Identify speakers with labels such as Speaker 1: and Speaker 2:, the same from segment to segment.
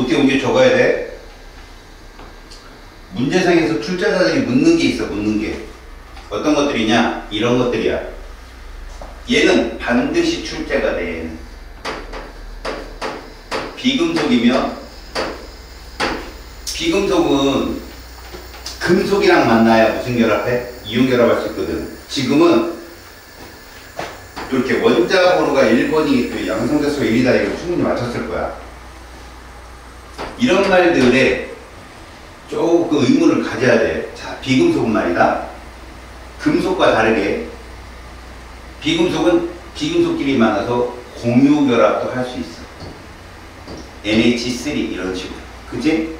Speaker 1: 어떻게 옮겨 적어야 돼? 문제상에서 출제자들이 묻는 게 있어. 묻는 게 어떤 것들이냐? 이런 것들이야. 얘는 반드시 출제가 돼. 얘는 비금속이며, 비금속은 금속이랑 만나야 무슨 결합해? 이온 결합할 수 있거든. 지금은 이렇게 원자 번호가 1번이기 때문에 양성자수가 1이다 이거 충분히 맞췄을 거야. 이런 말들에 조금 의문을 가져야 돼. 자, 비금속은 말이다. 금속과 다르게 비금속은 비금속끼리 만나서 공유 결합도 할 수 있어. NH3 이런 식으로. 그치?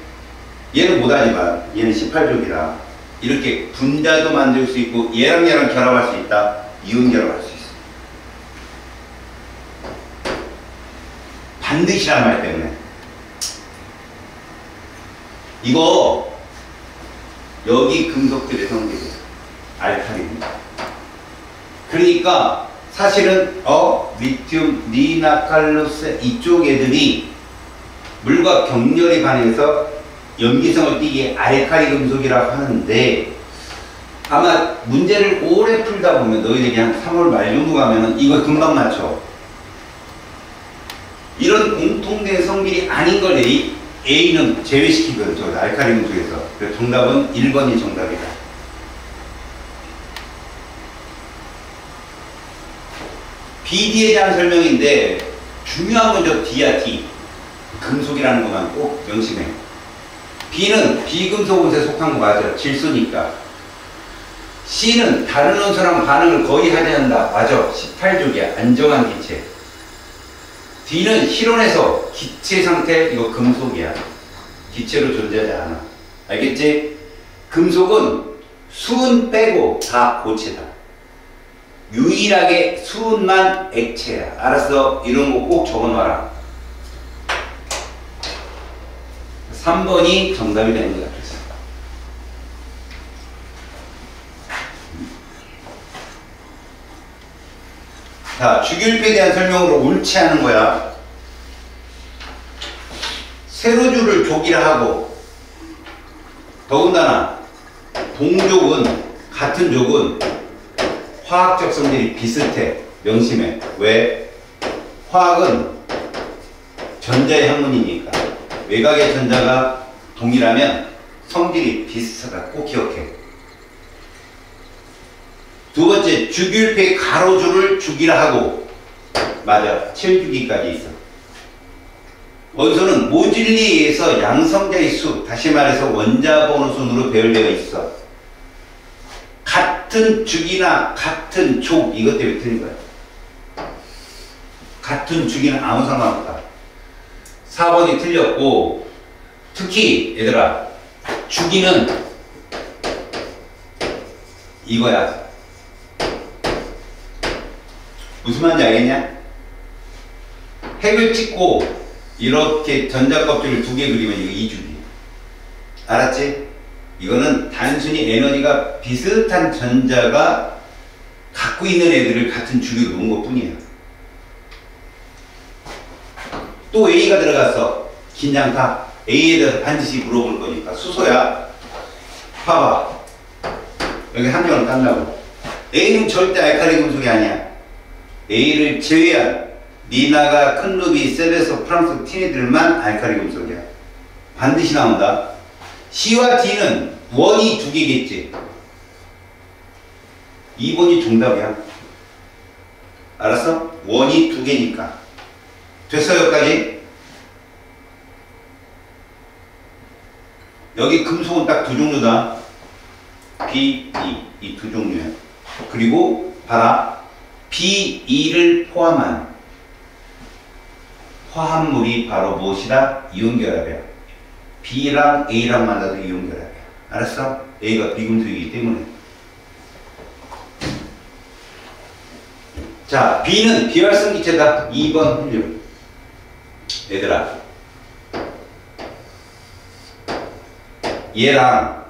Speaker 1: 얘는 못하지만 얘는 18족이라 이렇게 분자도 만들 수 있고 얘랑 얘랑 결합할 수 있다. 이온 결합할 수 있어. 반드시란 말 때문에. 이거 여기 금속들의 성질이에요. 알칼리입니다. 그러니까 사실은 리튬, 니나칼루스 이쪽 애들이 물과 격렬히 반응해서 염기성을 띠기에 알칼리 금속이라고 하는데 아마 문제를 오래 풀다 보면 너희들이 한 3월 말 정도 가면은 이거 금방 맞춰. 이런 공통된 성질이 아닌 걸 A는 제외시키거든. 저 알칼리 금속에서. 그래서 정답은 1번이 정답이다. BD에 대한 설명인데 중요한 건 저 D야. D. 금속이라는 것만 꼭 명심해. B는 비금속 원소에 속한 거 맞아. 질소니까. C는 다른 원소랑 반응을 거의 하지 않는다. 맞아. 18족이야. 안정한 기체. D는 실온에서 기체 상태, 이거 금속이야. 기체로 존재하지 않아. 알겠지? 금속은 수은 빼고 다 고체다. 유일하게 수은만 액체야. 알았어? 이런 거 꼭 적어놔라. 3번이 정답이 되는 것 같았어. 자, 주기율표에 대한 설명으로 옳지 않은 거야. 세로줄을 족이라 하고, 더군다나 동족은, 같은 족은 화학적 성질이 비슷해. 명심해. 왜? 화학은 전자의 학문이니까. 외곽의 전자가 동일하면 성질이 비슷하다. 꼭 기억해. 두 번째, 주기율표의 가로줄을 주기라 하고, 맞아. 7주기까지 있어. 원소는 모질리에 의해서 양성자의 수, 다시 말해서 원자 번호 순으로 배열되어 있어. 같은 주기나 같은 족, 이것 때문에 틀린 거야. 같은 주기는 아무 상관없다. 4번이 틀렸고, 특히 얘들아, 주기는 이거야. 무슨 말인지 알겠냐? 핵을 찍고 이렇게 전자껍질을 2개 그리면 이거 2주기. 알았지? 이거는 단순히 에너지가 비슷한 전자가 갖고 있는 애들을 같은 주기로 놓은 것 뿐이야. 또 A가 들어갔어. 긴장타. A에 대해서 반드시 물어볼 거니까. 수소야. 봐봐. 여기 한 명을 딴다고. A는 절대 알칼리 금속이 아니야. A를 제외한 니나가, 큰 루비, 세베소, 프랑스, 티니들만 알칼리 금속이야. 반드시 나온다. C와 D는 원이 2개겠지. 2번이 정답이야. 알았어? 원이 2개니까. 됐어, 여기까지? 여기 금속은 딱 2종류다. B, E. 이 2종류야. 그리고 봐라. B, E를 포함한 화합물이 바로 무엇이다? 이온결합이야. B랑 A랑 만나도 이온결합이야. 알았어? A가 비금속이기 때문에. 자, B는 비활성 기체다. 2번 훌륭. 얘들아, 얘랑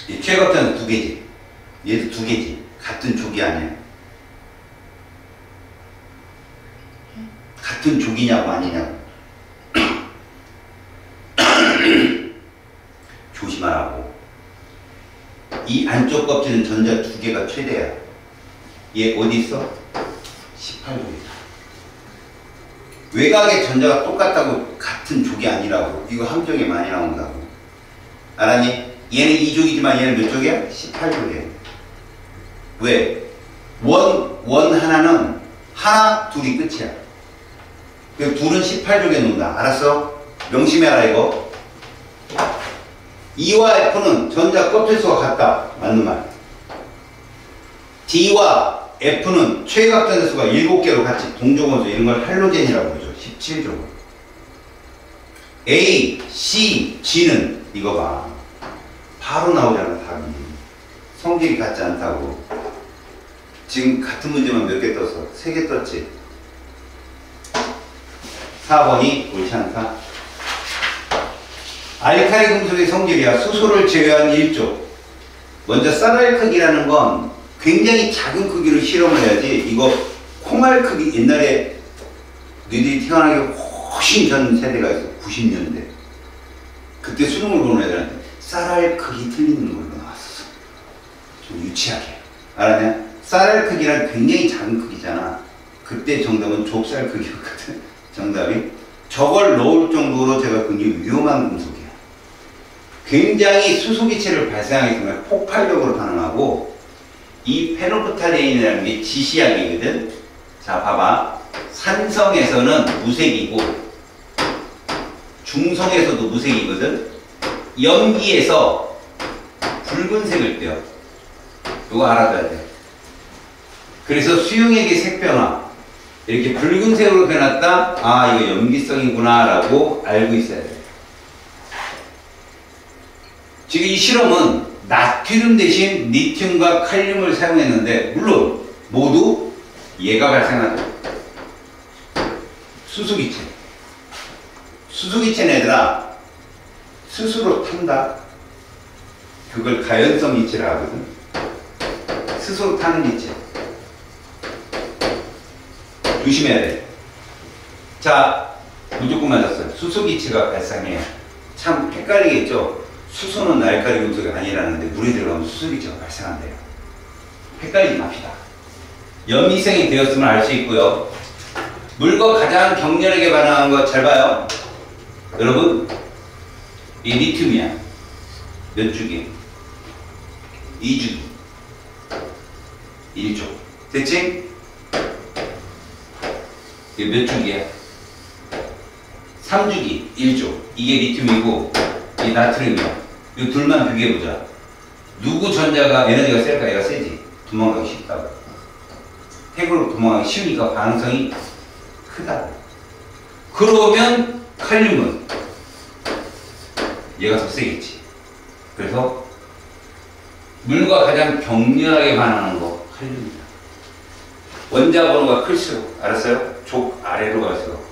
Speaker 1: 이 최각자는 2개지. 얘도 2개지. 같은 족이 아니야. 같은 족이냐고 아니냐고. 조심하라고. 이 안쪽 껍질은 전자 2개가 최대야. 얘 어디 있어? 18족이다. 외곽의 전자가 똑같다고 같은 족이 아니라고. 이거 함정에 많이 나온다고. 알았니? 얘는 2족이지만 얘는 몇 족이야? 18족이야. 왜? 원 하나는 하나, 둘이 끝이야. 그 둘은 18족에 놓는다. 알았어? 명심해라 이거. E와 F는 전자 껍질수가 같다. 맞는 말. D와 F는 최외곽 전자수가 7개로 같이 동족원소, 이런 걸 할로젠이라고 그러죠. 17족. A, C, G는 이거 봐. 바로 나오잖아 답이. 성질이 같지 않다고. 지금 같은 문제만 몇 개 떴어? 3개 떴지. 4번이 옳지 않다. 알칼리 금속의 성질이야. 수소를 제외한 1족. 먼저 쌀알 크기라는 건 굉장히 작은 크기로 실험을 해야지. 이거 콩알 크기, 옛날에 너희들이 태어나기 훨씬 전 세대가 있어. 90년대. 그때 수능을 보는 애들한테 쌀알 크기 틀리는 걸로 나왔어. 좀 유치하게. 알았냐? 쌀알 크기란 굉장히 작은 크기잖아. 그때 정답은 좁쌀 크기였거든. 정답이. 저걸 넣을 정도로 제가 굉장히 위험한 금속이야. 굉장히 수소기체를 발생하기 때문에 폭발력으로 반응하고, 이 페노프탈레인이라는 게 지시약이거든. 자, 봐봐. 산성에서는 무색이고, 중성에서도 무색이거든. 염기에서 붉은색을 떼요. 이거 알아둬야 돼. 그래서 수용액의 색변화, 이렇게 붉은색으로 변했다. 아, 이거 염기성이구나 라고 알고 있어야 돼. 지금 이 실험은 나트륨 대신 리튬과 칼륨을 사용했는데, 물론 모두 얘가 발생하죠. 수소기체. 수소기체는 얘들아 스스로 탄다. 그걸 가연성 기체라 하거든. 스스로 타는 기체. 조심해야 돼. 자, 무조건 맞았어요. 수소기체가 발생해요. 참 헷갈리겠죠? 수소는 알칼리 금속이 아니라는데 물에 들어가면 수소기체가 발생한대요. 헷갈리지 맙시다. 염이생이 되었음을 알 수 있고요. 물과 가장 격렬하게 반응하는 거 잘 봐요. 여러분, 이 리튬이야. 몇 주기? 2주기. 1조. 됐지? 이게 몇 주기야? 3주기. 1조. 이게 리튬이고, 이 나트륨이야. 이 둘만 비교해보자. 누구 전자가 에너지가 셀까? 얘가 세지. 도망가기 쉽다고. 핵으로 도망가기 쉬우니까 반응성이 크다. 그러면 칼륨은 얘가 더 세겠지. 그래서 물과 가장 격렬하게 반응하는 거 칼륨이다. 원자 번호가 클수록, 알았어요? 족 아래로 갈수록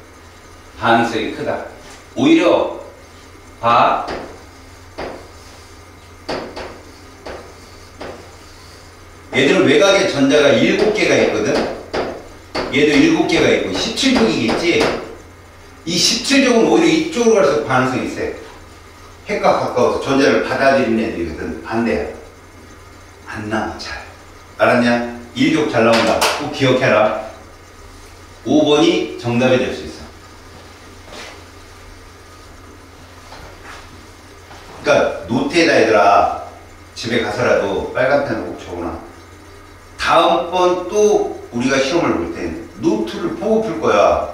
Speaker 1: 반응성이 크다. 오히려 봐. 얘들은 외곽에 전자가 7개가 있거든. 얘도 7개가 있고 17족이겠지. 이 17족은 오히려 이쪽으로 갈수록 반응성이 세. 핵과 가까워서 전자를 받아들이는 애들이거든. 반대야. 안 나와 잘. 알았냐? 1족 잘 나온다. 꼭 기억해라. 5번이 정답이 될 수 있어. 그러니까 노트에다 얘들아 집에 가서라도 빨간 펜으로 꼭 적어놔. 다음번 또 우리가 시험을 볼 땐 노트를 보고 풀 거야.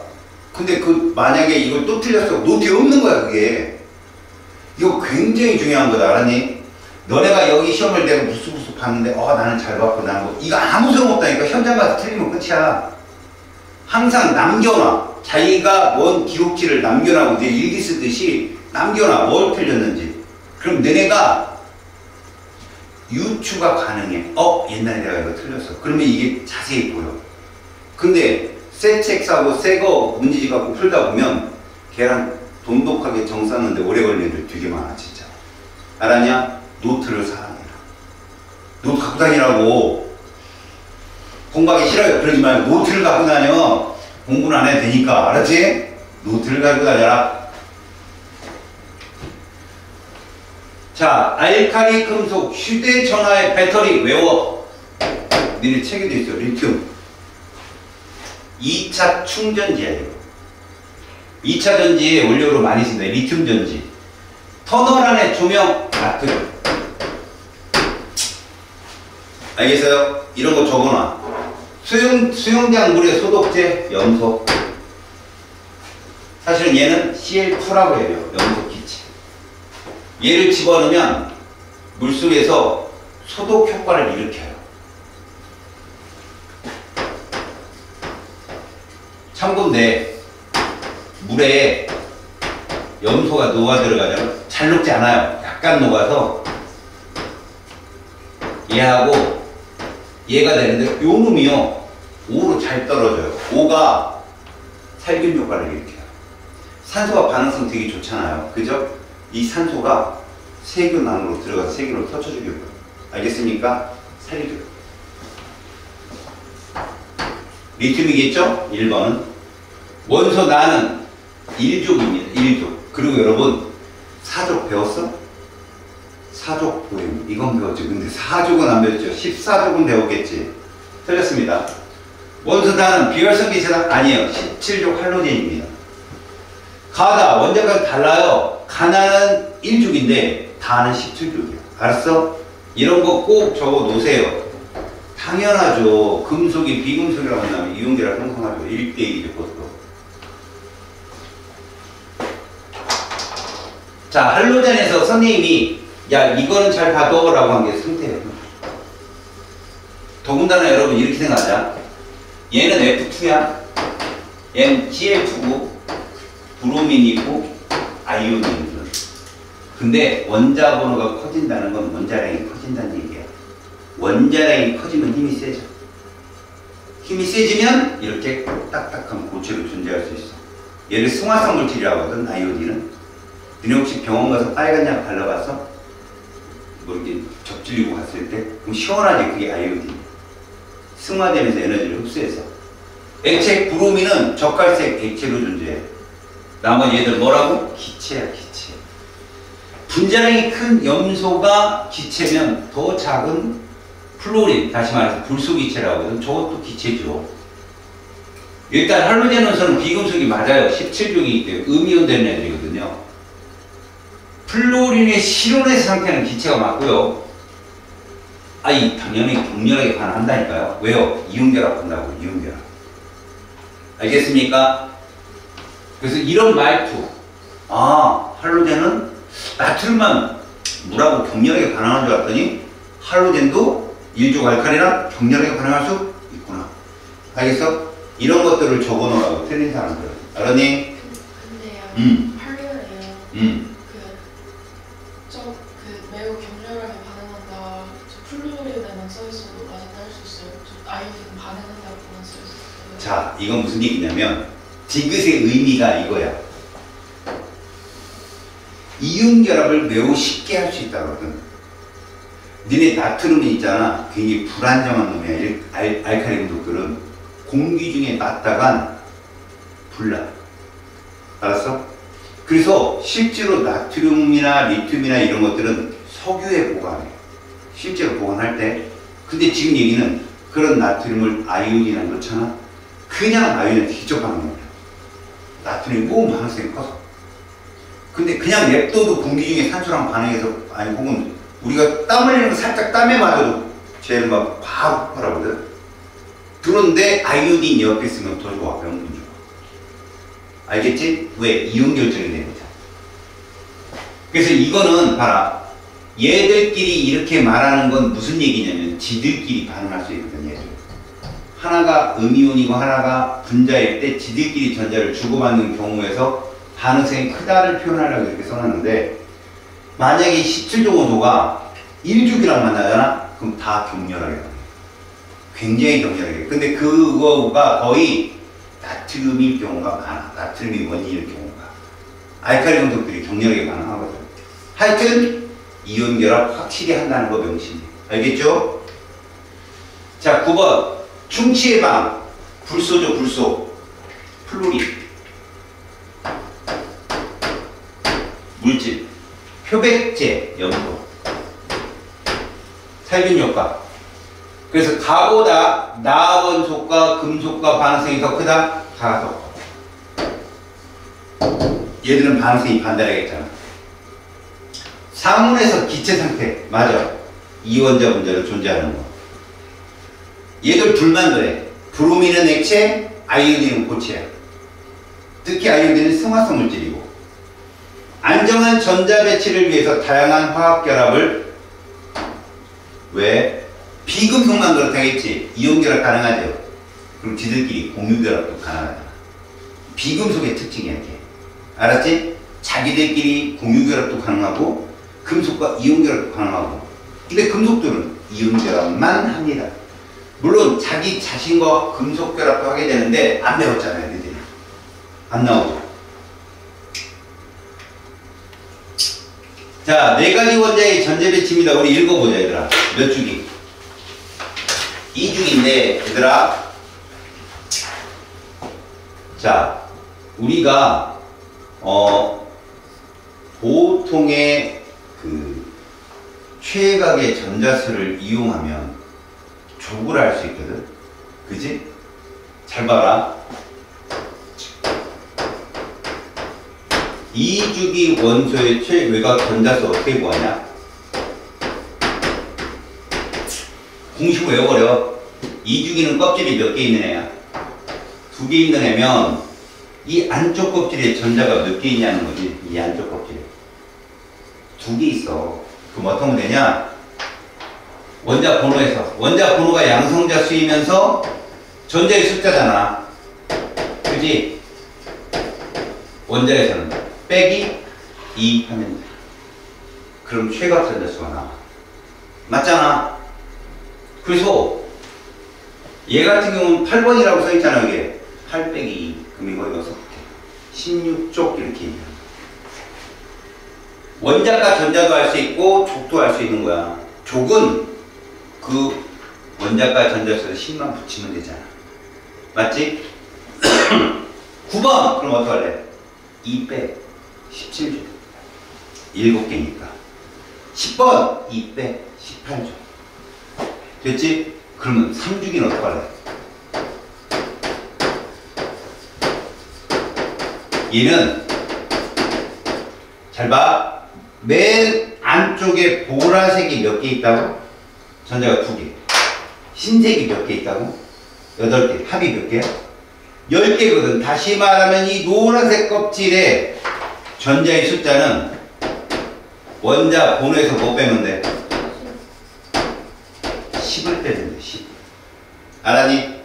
Speaker 1: 근데 그 만약에 이걸 또 틀렸어. 노트에 없는 거야 그게. 이거 굉장히 중요한 거다. 알았니? 너네가 여기 시험을 내가 부스부스 봤는데 나는 잘 봤고 나는 뭐 이거 아무 소용없다니까. 현장 가서 틀리면 끝이야. 항상 남겨놔. 자기가 뭔 기록지를 남겨놔고 이제 일기 쓰듯이 남겨놔. 뭘 틀렸는지. 그럼 너네가 유추가 가능해. 옛날에 내가 이거 틀렸어. 그러면 이게 자세히 보여. 근데 새 책 사고 새 거 문제집 갖고 풀다 보면 걔랑 돈독하게 정 쌓는데 오래 걸리는 애들 되게 많아 진짜. 알았냐? 노트를 사랑해라. 노트 갖고 다니라고. 공부하기 싫어요. 그러지 말고 노트를 갖고 다녀. 공부는 안 해도 되니까. 알았지? 노트를 가지고 다녀라. 자, 알칼리 금속 휴대전화의 배터리 외워. 니네 책에도 있어. 리튬. 2차 충전지야. 2차 전지에 원료로 많이 쓴다. 리튬 전지. 터널 안에 조명 나트륨. 알겠어요? 이런 거 적어놔. 수영장 물의 소독제 염소. 사실은 얘는 CL2라고 해요. 염소 기체. 얘를 집어넣으면 물속에서 소독 효과를 일으켜요. 참고인데 물에 염소가 녹아 들어가잖아. 잘 녹지 않아요. 약간 녹아서 얘하고 얘가 되는데 요 놈이요 5로 잘 떨어져요. 5가 살균 효과를 일으켜요. 산소가 반응성 되게 좋잖아요. 그죠? 이 산소가 세균 안으로 들어가서 세균을 터쳐주게 해요. 알겠습니까? 살려줘요. 리튬이겠죠? 1번은 원소 나는 1족입니다. 1족. 그리고 여러분 4족 배웠어? 4족 보임. 이건 배웠죠. 근데 4족은 안 배웠죠. 14족은 배웠겠지. 틀렸습니다. 원소 나는 비활성 기체다? 아니에요. 17족 할로젠입니다. 가다 원자까지 달라요. 가나는 1족인데 다는 17족이에요. 알았어? 이런 거 꼭 적어 놓으세요. 당연하죠. 금속이 비금속이라고 한다면 이온계를 형성하죠. 1대1이죠. 그것도. 자, 할로젠에서 선생님이 야 이거는 잘 봐둬 라고 한 게 상태예요. 더군다나 여러분 이렇게 생각하자. 얘는 F2야. 얘는 Cl2고 브로민이 있고 아이온이 있는. 근데 원자 번호가 커진다는 건 원자량이 커진다는 얘기야. 원자량이 커지면 힘이 세져. 힘이 세지면 이렇게 딱딱한 고체로 존재할 수 있어. 얘를 승화성 물질이라고 하거든. 아이오딘은. 너네 혹시 병원 가서 빨간 약 발라봤어? 뭐 이렇게 접질리고 갔을 때 그럼 시원하지. 그게 아이오딘. 승화되면서 에너지를 흡수해서. 액체 브로민은 적갈색 액체로 존재해. 나머지 얘들 뭐라고? 기체야. 기체. 분자량이 큰 염소가 기체면 더 작은 플로린, 다시 말해서 불소기체라고 하거든. 저것도 기체죠. 일단 할로젠 원소는 비금속이 맞아요. 17종이기 때문에 음이온 되는 애들이거든요. 플로린의 실온의 상태는 기체가 맞고요. 아이 당연히 격렬하게 반응한다니까요. 왜요? 이온결합한다고. 이온결합. 알겠습니까? 그래서 이런 말투. 아, 할로젠은 나트륨만 물하고 격렬하게 반응하는 줄 알았더니 할로젠도 1족 알칼리랑 격렬하게 반응할 수 있구나. 알겠어? 이런 것들을 적어놓으라고. 틀린 사람들. 알았니?
Speaker 2: 근데요. 할로젠이요. 그 매우 격렬하게 반응한다. 저 플루오린에만 써있어도 맞았다 할 수 있어요. 저 아이오딘 반응한다고만 써있어요.
Speaker 1: 자, 이건 무슨 얘기냐면 디귿의 의미가 이거야. 이온 결합을 매우 쉽게 할 수 있다거든. 니네 나트륨이 있잖아. 굉장히 불안정한 놈이야. 알칼리 금속들은 공기 중에 놨다간 불나. 알았어? 그래서 실제로 나트륨이나 리튬이나 이런 것들은 석유에 보관해. 실제로 보관할 때. 근데 지금 얘기는 그런 나트륨을 아이오딘에 넣잖아. 그냥 아이오딘에 직접 반응하는 거야. 나트륨이 너무 반응성이 커서. 근데 그냥 냅둬도 공기 중에 산소랑 반응해서, 아니 혹은 우리가 땀 흘리는 거 살짝 땀에 맞아도 쟤는 막 바로 폭발하거든. 그런데 아이오딘 옆에 있으면 더 좋아. 명분 좋아. 알겠지? 왜? 이온 결정이 되는 거잖아. 그래서 이거는 봐라. 얘들끼리 이렇게 말하는 건 무슨 얘기냐면 지들끼리 반응할 수 있거든. 얘들. 하나가 음이온이고 하나가 분자일 때 지들끼리 전자를 주고받는 경우에서 반응성이 크다를 표현하려고 이렇게 써놨는데, 만약에 17족 원소가 1족이랑 만나잖아? 그럼 다 격렬하게 반응해. 굉장히 격렬하게. 근데 그거가 거의 나트륨일 경우가 많아. 나트륨이 원인일 경우가. 알칼리 금속들이 격렬하게 반응하거든. 하여튼 이온 결합 확실히 한다는 거 명심해. 알겠죠? 자, 9번 충치 예방. 불소죠. 불소. 플루린, 물질, 표백제, 염소, 살균 효과. 그래서 가보다 나원소과 금속과 반응성이 더 크다? 가가 더 커. 얘들은 반응성이 반대라겠잖아. 상온에서 기체 상태, 맞아. 이원자 분자로 존재하는 거. 얘들 둘만 그래. 브로민은 액체, 아이오딘은 고체야. 특히 아이오딘은 승화성 물질이고. 안정한 전자 배치를 위해서 다양한 화학 결합을, 왜? 비금속만 그렇다겠지. 이온 결합 가능하죠. 그럼 지들끼리 공유 결합도 가능하잖아. 비금속의 특징이야, 이게. 알았지? 자기들끼리 공유 결합도 가능하고, 금속과 이온 결합도 가능하고. 근데 금속들은 이온 결합만 합니다. 물론 자기 자신과 금속 결합도 하게 되는데 안 배웠잖아요, 너희들이. 안 나오죠. 자, 4가지 원자의 전제 배치입니다. 우리 읽어보자, 얘들아. 몇 주기? 2주기인데, 얘들아. 자, 우리가, 보통의 최각의 전자수를 이용하면 족을 알 수 있거든? 그지? 잘 봐라. 2주기 원소의 최외곽 전자수 어떻게 구하냐? 공식 외워버려. 2주기는 껍질이 몇 개 있는 애야? 2개 있는 애면 이 안쪽 껍질에 전자가 몇 개 있냐는 거지. 이 안쪽 껍질에 2개 있어. 그럼 어떻게 하면 되냐? 원자 번호에서, 원자 번호가 양성자 수이면서 전자의 숫자잖아. 그지? 원자에서는 빼기 2 하면 돼. 그럼 최각 전자수가 나와. 맞잖아. 그래서 얘 같은 경우는 8번이라고 써있잖아. 이게 8 빼기 2. 그럼 이거 6개 16쪽 이렇게 얘기하는 거야. 원자과 전자도 할 수 있고 족도 할 수 있는 거야. 족은 그 원자과 전자수에 10만 붙이면 되잖아. 맞지? 9번 그럼 어떡할래? 2 빼 17조 7개니까 10번 2 빼 18조 됐지? 그러면 3주기는 어떡할래? 얘는 잘 봐. 맨 안쪽에 보라색이 몇 개 있다고? 전자가 2개. 흰색이 몇 개 있다고? 8개. 합이 몇 개야? 10개거든. 다시 말하면 이 노란색 껍질에 전자의 숫자는 원자 번호에서 뭐 빼면 돼? 10을 빼면 돼. 10. 알았니?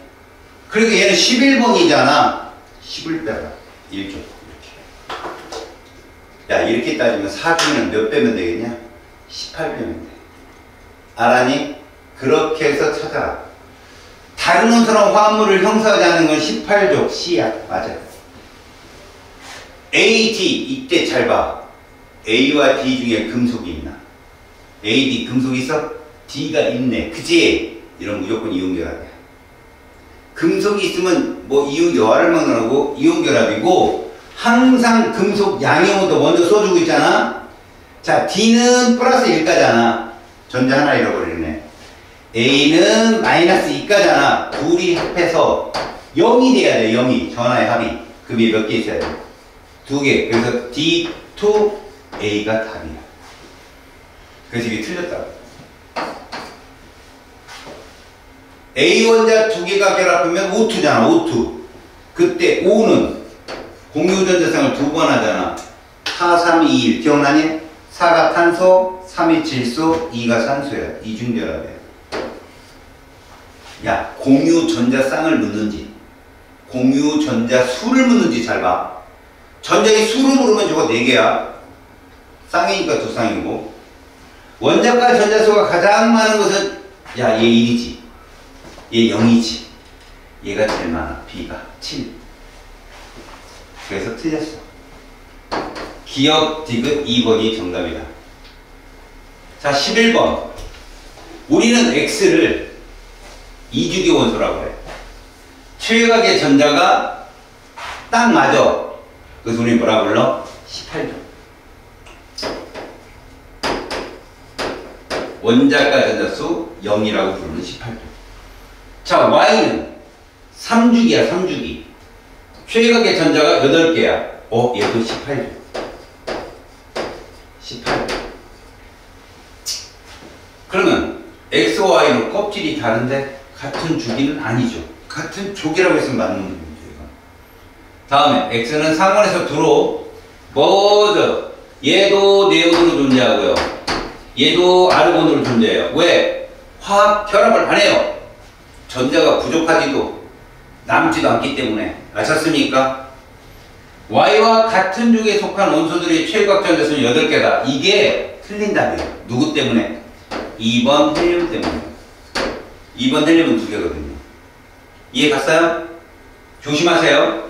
Speaker 1: 그리고 얘는 11번이잖아. 10을 빼라. 1조. 야, 이렇게 따지면 4주기는 몇 빼면 되겠냐? 18 빼면 돼. 알았니? 그렇게 해서 찾아라. 다른 원소랑 화합물을 형성하지 않는 건 18조 C야. 맞아. A, D. 이때 잘 봐. A와 D 중에 금속이 있나? A, D 금속이 있어? D가 있네. 그치? 이런 무조건 이온결합이야. 금속이 있으면 뭐 이온결합을 만들고 이온결합이고 항상 금속 양이온도 먼저 써주고 있잖아. 자, D는 플러스 1가잖아. 전자 하나 잃어버리네. A는 마이너스 2가잖아. 둘이 합해서 0이 돼야 돼. 0이. 전하의 합이. 그게 몇 개 있어야 돼? 2개. 그래서 D2A가 답이야. 그래서 이게 틀렸다고. A 원자 2개가 결합하면 O2잖아. O2. 그때 O는 공유전자쌍을 2번 하잖아. 4, 3, 2, 1. 기억나니? 4가 탄소, 3이 질소, 2가 산소야. 이중결합이야. 야, 공유전자쌍을 묻는지 공유전자수를 묻는지 잘 봐. 전자의 수를 물으면 저거 4개야. 쌍이니까 2쌍이고. 원자과 전자수가 가장 많은 것은 야, 얘 1이지. 얘 0이지. 얘가 제일 많아. B가 7. 그래서 틀렸어. 기억 디귿 2번이 정답이다. 자, 11번. 우리는 X를 2주기 원소라고 해. 최각의 전자가 딱 맞아. 그래서 우리 뭐라 불러? 18조. 원자가 전자수 0이라고 부르는 18조. 자, Y는 3주기야, 3주기. 최각의 전자가 8개야. 얘도 18조. 18조. 그러면 X와 Y는 껍질이 다른데 같은 주기는 아니죠. 같은 조기라고 했으면 맞는 문제죠. 다음에 X는 상원에서 두로 먼저 얘도 네온으로 존재하고요. 얘도 아르곤으로 존재해요. 왜? 화학 결합을 안 해요. 전자가 부족하지도 남지도 않기 때문에. 아셨습니까? Y와 같은 주기에 속한 원소들의 최각 전자수는 8개다. 이게 틀린 답이에요. 누구 때문에? 2번 헬륨 때문에. 2번 헬륨은 2개거든요. 이해 갔어요? 조심하세요.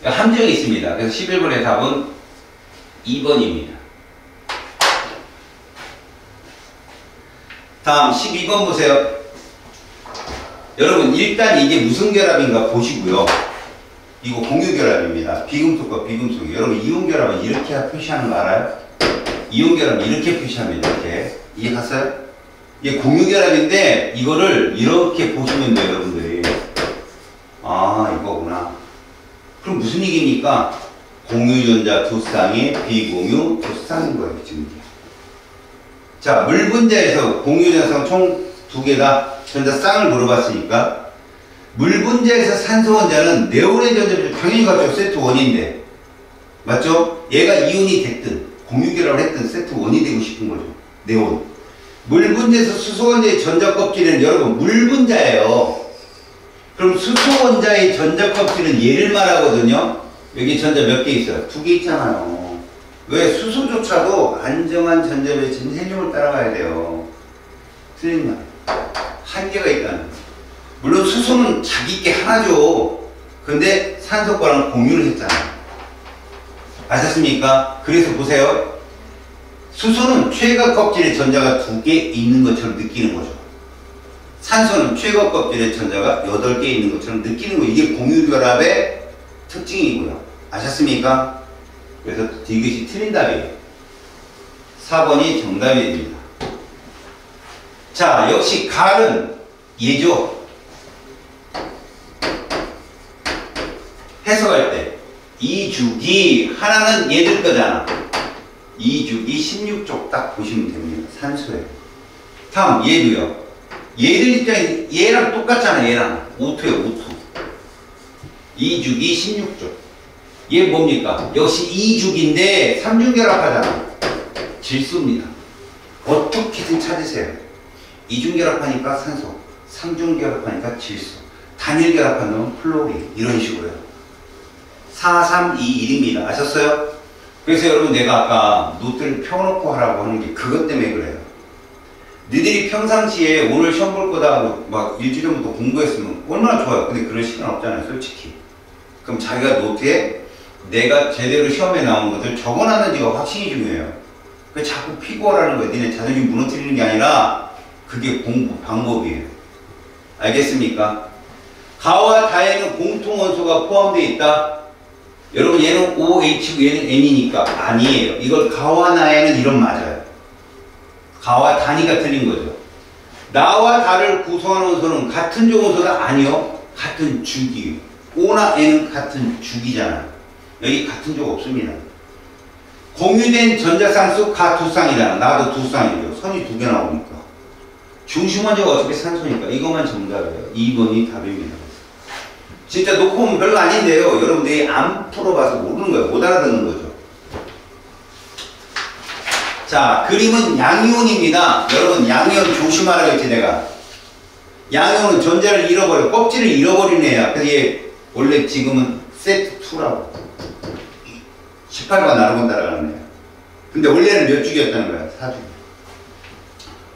Speaker 1: 함정이 있습니다. 그래서 11번의 답은 2번입니다. 다음 12번 보세요. 여러분 일단 이게 무슨 결합인가 보시고요. 이거 공유결합입니다. 비금속과 비금속이. 여러분 이온결합은 이렇게 표시하는 거 알아요? 이온결합은 이렇게 표시하면 이렇게. 이해 갔어요? 이게 공유결합인데 이거를 이렇게 보시면 돼요. 여러분들이. 아 이거구나. 그럼 무슨 얘기입니까? 공유전자 두 쌍이 비공유 두 쌍인 거예요. 지금. 자, 물 분자에서 공유전자상 총 2개다. 전자 쌍을 물어봤으니까 물 분자에서 산소 원자는 네온의 전자비율 당연히 같죠. 세트 1인데. 맞죠? 얘가 이온이 됐든 공유결합을 했든 세트 1이 되고 싶은 거죠. 네온. 물 분자에서 수소 원자의 전자 껍질은 여러분 물 분자예요. 그럼 수소 원자의 전자 껍질은 얘를 말하거든요. 여기 전자 몇 개 있어요? 2개 있잖아요. 왜? 수소조차도 안정한 전자 배치는 헬륨을 따라가야 돼요. 틀린 말. 한계가 있다는 거예요. 물론 수소는 자기 게 하나죠. 근데 산소 거랑 공유를 했잖아요. 아셨습니까? 그래서 보세요. 수소는 최각 껍질에 전자가 2개 있는 것처럼 느끼는 거죠. 산소는 최각 껍질에 전자가 8개 있는 것처럼 느끼는 거예요. 이게 공유결합의 특징이고요. 아셨습니까? 그래서 이것이 틀린 답이에요. 4번이 정답이 됩니다. 자, 역시 갈은 얘죠. 해석할 때 이 주기 하나는 얘들 거잖아. 이 주기 16쪽 딱 보시면 됩니다. 산소예요. 다음 얘도요. 얘들 입장에 얘랑 똑같잖아. 얘랑 O2예요. O2. 이 주기 16쪽. 얘 뭡니까? 역시 2주기인데 3중결합하잖아. 질소입니다. 어떻게든 찾으세요. 2중결합하니까 산소, 3중결합하니까 질소, 단일결합하면 플로린. 이런 식으로요. 4, 3, 2, 1입니다. 아셨어요? 그래서 여러분 내가 아까 노트를 펴놓고 하라고 하는 게 그것 때문에 그래요. 너희들이 평상시에 오늘 시험 볼 거다 하고 막 일주일 전부터 공부했으면 얼마나 좋아요. 근데 그럴 시간 없잖아요. 솔직히. 그럼 자기가 노트에 내가 제대로 시험에 나온 것들 적어놨는지가 확신이 중요해요. 그 자꾸 피고하라는 거예요. 니네 자존심 무너뜨리는 게 아니라 그게 공부 방법이에요. 알겠습니까? 가와 다에는 공통 원소가 포함되어 있다. 여러분 얘는 OH고 얘는 N이니까 아니에요. 이걸 가와 나에는 이런 맞아요. 가와 단위가 틀린 거죠. 나와 다를 구성하는 원소는 같은 종 원소는 아니요. 같은 주기예요. O나 N은 같은 주기잖아요. 여기 같은 종 없습니다. 공유된 전자쌍수 가 두 쌍이잖아. 나도 두 쌍이죠. 선이 2개 나오니까. 중심 원자가 어차피 산소니까 이것만 정답이에요. 2번이 답입니다. 진짜 놓고 보면 별거 아닌데요. 여러분들이 안 풀어봐서 모르는 거예요. 못 알아듣는 거죠. 자, 그림은 양이온입니다. 여러분 양이온 조심하라고 했지 내가. 양이온은 전자를 잃어버려. 껍질을 잃어버리는 애야. 그래서 얘 원래 지금은 세트 2라고. 18번 나르곤 따라가는 애야. 근데 원래는 몇 주기였다는 거야? 4주기.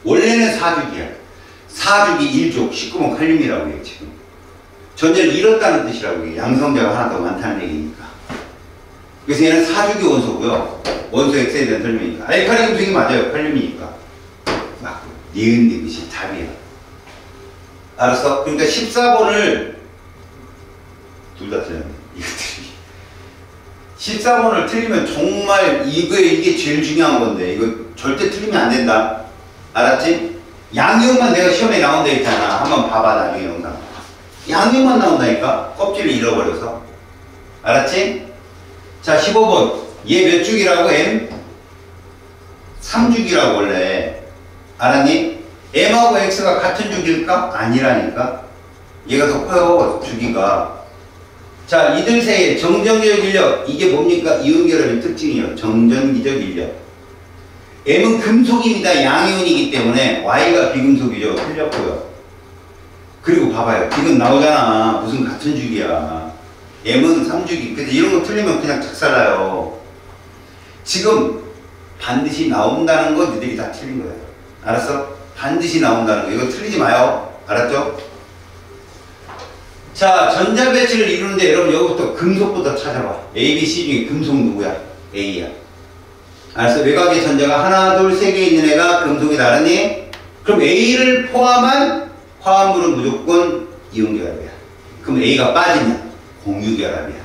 Speaker 1: 원래는 4주기야. 4주기 1족 19번 칼륨이라고 해요 지금. 전자를 잃었다는 뜻이라고 해요. 양성자가 하나 더 많다는 얘기니까. 그래서 얘는 4주기 원소고요. 원소 X에 대한 설명이니까. 아니 칼륨 되게 맞아요. 칼륨이니까. 맞고. 니은 이것이 답이야. 알았어? 그러니까 14번을 둘 다 틀렸네. 이것들이. 14번을 틀리면 정말 이게 제일 중요한 건데 이거 절대 틀리면 안 된다. 알았지? 양이온만 내가 시험에 나온다 했잖아. 한번 봐봐 나중에 영상. 양이온만 나온다니까? 껍질을 잃어버려서. 알았지? 자 15번 얘 몇 주기라고? M? 3주기라고 원래. 알았니? M하고 X가 같은 주기일까? 아니라니까. 얘가 더 커요 주기가. 자 이들 사이에 정전기적 인력 이게 뭡니까? 이온결합의 특징이요. 정전기적 인력. M은 금속입니다. 양이온이기 때문에 Y가 비금속이죠. 틀렸고요. 그리고 봐봐요. 지금 나오잖아. 무슨 같은 주기야. M은 3주기. 근데 이런 거 틀리면 그냥 작살나요. 지금 반드시 나온다는 거 니들이 다 틀린 거야. 알았어? 반드시 나온다는 거. 이거 틀리지 마요. 알았죠? 자, 전자배치를 이루는데 여러분 여기부터 금속부터 찾아봐. A, B, C 중에 금속 누구야? A야. 알았어? 외곽의 전자가 하나, 둘, 세 개 있는 애가 금속이 다르니? 그럼 A를 포함한 화합물은 무조건 이온결합이야. 그럼 A가 빠지면 공유결합이야.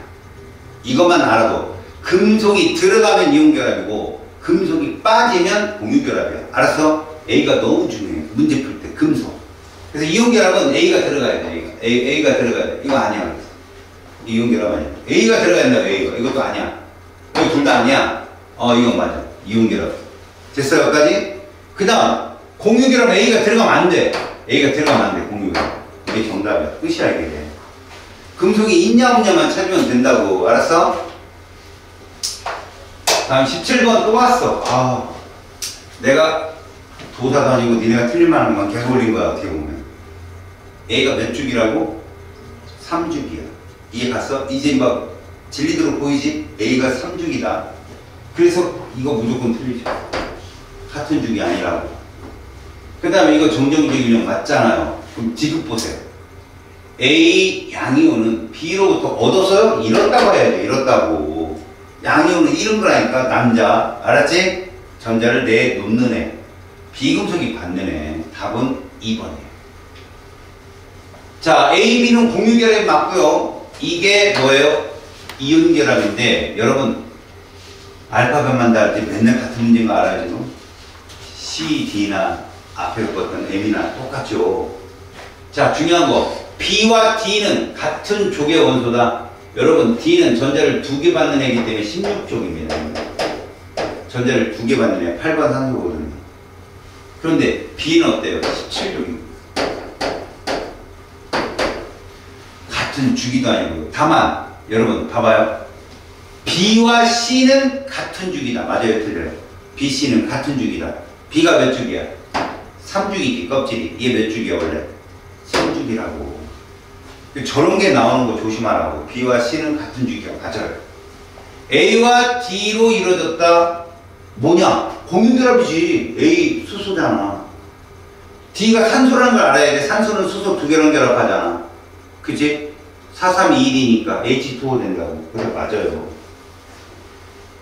Speaker 1: 이것만 알아도 금속이 들어가면 이온결합이고 금속이 빠지면 공유결합이야. 알았어? A가 너무 중요해. 문제 풀 때 금속. 그래서 이온결합은 A가 들어가야 돼. A가 들어가야 돼. 이거 아니야. 이온결합 아니야. A가 들어가야 된다. A가. 이것도 아니야. 이거 둘 다 아니야. 이건 맞아. 이온결합. 됐어 여기까지? 그 다음 공유결합 A가 들어가면 안 돼. A가 들어가면 안 돼. 공유결합. 이게 정답이야. 끝이야 이게. 금속이 있냐 없냐만 찾으면 된다고. 알았어? 다음 17번 또 왔어. 내가 도사도 아니고 니네가 틀릴 만한 것만 계속 올린 거야. 어떻게 보면 A가 몇 주기라고? 3주기야. 이해 갔어? 이제 막 진리대로 보이지? A가 3주기다. 그래서 이거 무조건 틀리죠. 같은 주기 아니라고. 그 다음에 이거 정정기적 인력 맞잖아요. 그럼 지급 보세요. A 양이온은 B로부터 얻어서요? 잃었다고 해야죠. 잃었다고. 양이온은 잃은 거라니까. 남자. 알았지? 전자를 내놓는 애. 비금속이 받는 애. 답은 2번이에요. 자, A, B는 공유결합이 맞고요. 이게 뭐예요? 이온결합인데 여러분 알파벳만 다를 때 맨날 같은 문제인 거 알아요 지금? C, D나 앞에 봤던 M이나 똑같죠. 자 중요한 거 B와 D는 같은 족의 원소다. 여러분 D는 전자를 2개 받는 애이기 때문에 16족입니다. 전자를 2개 받는 애 8번 산소거든요. 그런데 B는 어때요? 17족입니다. 같은 주기도 아니고. 다만 여러분 봐봐요. B와 C는 같은 주기다. 맞아요 틀려요? B, C는 같은 주기다. B가 몇 주기야? 3주기 껍질이. 이게 몇 주기야 원래? 3주기라고. 저런 게 나오는 거 조심하라고. B와 C는 같은 주기야. 맞아요. A와 D로 이루어졌다. 뭐냐? 공유결합이지. A 수소잖아. D가 산소라는 걸 알아야 돼. 산소는 수소 2개랑 결합하잖아. 그치? 4,3,2,1이니까 H2O 된다고. 그래 맞아요.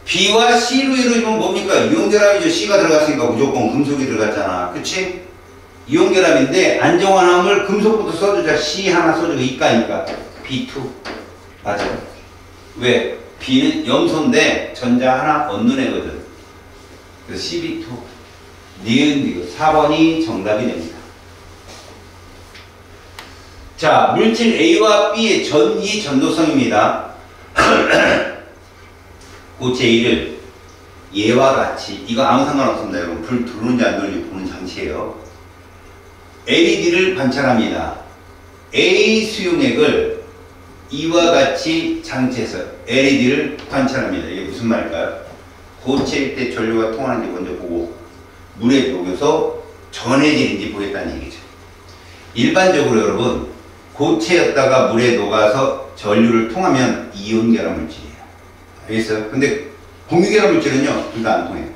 Speaker 1: B와 C로 이루어지면 뭡니까? 이온결합이죠. C가 들어갔으니까 무조건 금속이 들어갔잖아. 그치? 이온결합인데 안정환합물 금속부터 써주자. C 하나 써주고 이까니까 B2. 맞아요. 왜? B는 염소인데 전자 하나 얻는 애거든. 그래서 CB2. 니은 4번이 정답이 됩니다. 자, 물질 A와 B의 전기 전도성입니다. 고체 A를 얘와 같이, 이거 아무 상관없습니다. 여러분 불 들어오는지 안 들어오는지 보는 장치예요. LED를 관찰합니다. A 수용액을 이와 같이 장치에서 LED를 관찰합니다. 이게 무슨 말일까요? 고체일 때 전류가 통하는지 먼저 보고 물에 녹여서 전해질인지 보겠다는 얘기죠. 일반적으로 여러분 고체였다가 물에 녹아서 전류를 통하면 이온결합 물질이에요. 알겠어요? 근데 공유결합 물질은요 둘 다 안 통해요.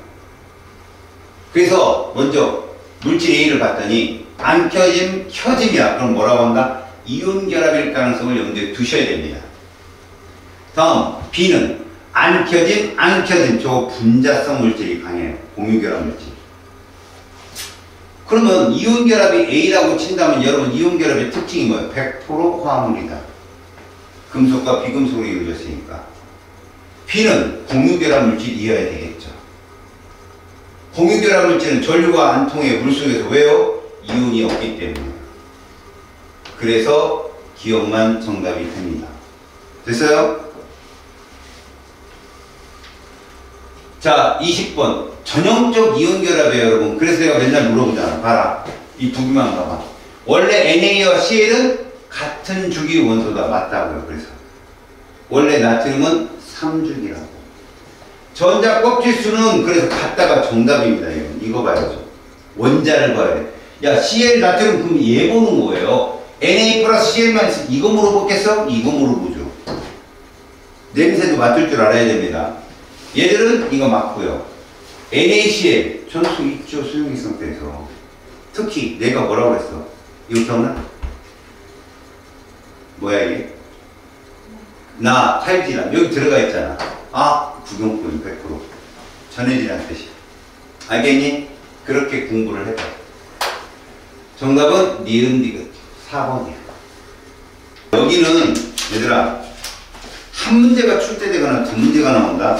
Speaker 1: 그래서 먼저 물질 A를 봤더니 안 켜짐, 켜짐이야. 그럼 뭐라고 한다? 이온결합일 가능성을 염두에 두셔야 됩니다. 다음 B는 안 켜짐, 안 켜짐. 저거 분자성 물질이 강해요. 공유결합 물질. 그러면 이온결합이 A라고 친다면 여러분 이온결합의 특징이 뭐예요? 100% 화합물이다. 금속과 비금속으로 이루어졌으니까. B는 공유결합 물질이어야 되겠죠. 공유결합 물질은 전류가 안 통해 물속에서 왜요? 이온이 없기 때문에. 그래서 기억만 정답이 됩니다. 됐어요? 자, 20번. 전형적 이온 결합이에요, 여러분. 그래서 내가 맨날 물어보잖아. 봐라. 이 두 개만 봐봐. 원래 NA와 CL은 같은 주기 원소다. 맞다고요. 그래서. 원래 나트륨은 3주기라고. 전자 껍질 수는 그래서 같다가 정답입니다. 이거 봐야죠. 원자를 봐야 돼. 야, CL 나트륨 그럼 얘 보는 거예요. Na 플러스 CL만 있으면 이거 물어보겠어? 이거 물어보죠. 냄새도 맡을 줄 알아야 됩니다. 얘들은 이거 맞고요. NaCl 전수 있죠. 수용이성대에서. 특히 내가 뭐라고 했어? 이거 기억나? 뭐야 이게? 나 탈질환 여기 들어가 있잖아. 아, 구경꾼 100% 전해질환 뜻이야. 알겠니? 그렇게 공부를 해봐. 정답은 니은디귿 4번이야. 여기는 얘들아 한 문제가 출제되거나 두 문제가 나온다.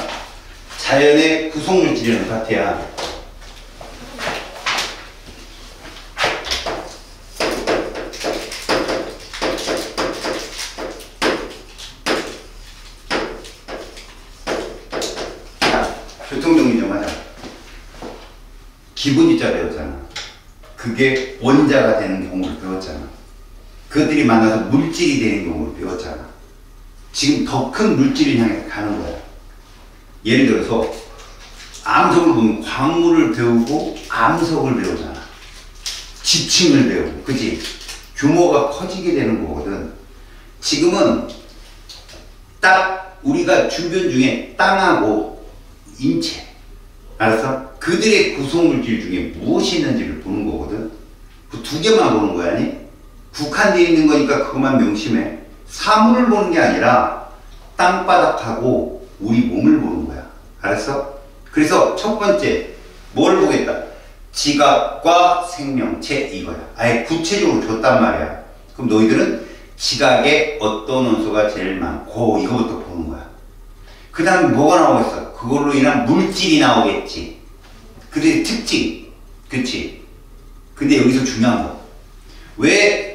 Speaker 1: 자연의 구성물질이라는 파트야. 교통정리 좀 하자. 기분이자 배웠잖아. 그게 원자가 되는 경우를 배웠잖아. 그것들이 만나서 물질이 되는 경우를 배웠잖아. 지금 더 큰 물질을 향해 가는 거야. 예를 들어서 암석을 보면 광물을 배우고 암석을 배우잖아. 지층을 배우고, 그지? 규모가 커지게 되는 거거든. 지금은 딱 우리가 주변 중에 땅하고 인체, 알았어? 그들의 구성물질 중에 무엇이 있는지를 보는 거거든. 그 두 개만 보는 거야, 아니? 국한되어 있는 거니까 그것만 명심해. 사물을 보는 게 아니라 땅바닥하고 우리 몸을 보는 거야. 알았어? 그래서 첫 번째 뭘 보겠다? 지각과 생명체 이거야. 아예 구체적으로 줬단 말이야. 그럼 너희들은 지각에 어떤 원소가 제일 많고 이거부터 보는 거야. 그 다음에 뭐가 나오겠어? 그걸로 인한 물질이 나오겠지. 그들의 특징. 그치? 근데 여기서 중요한 거. 왜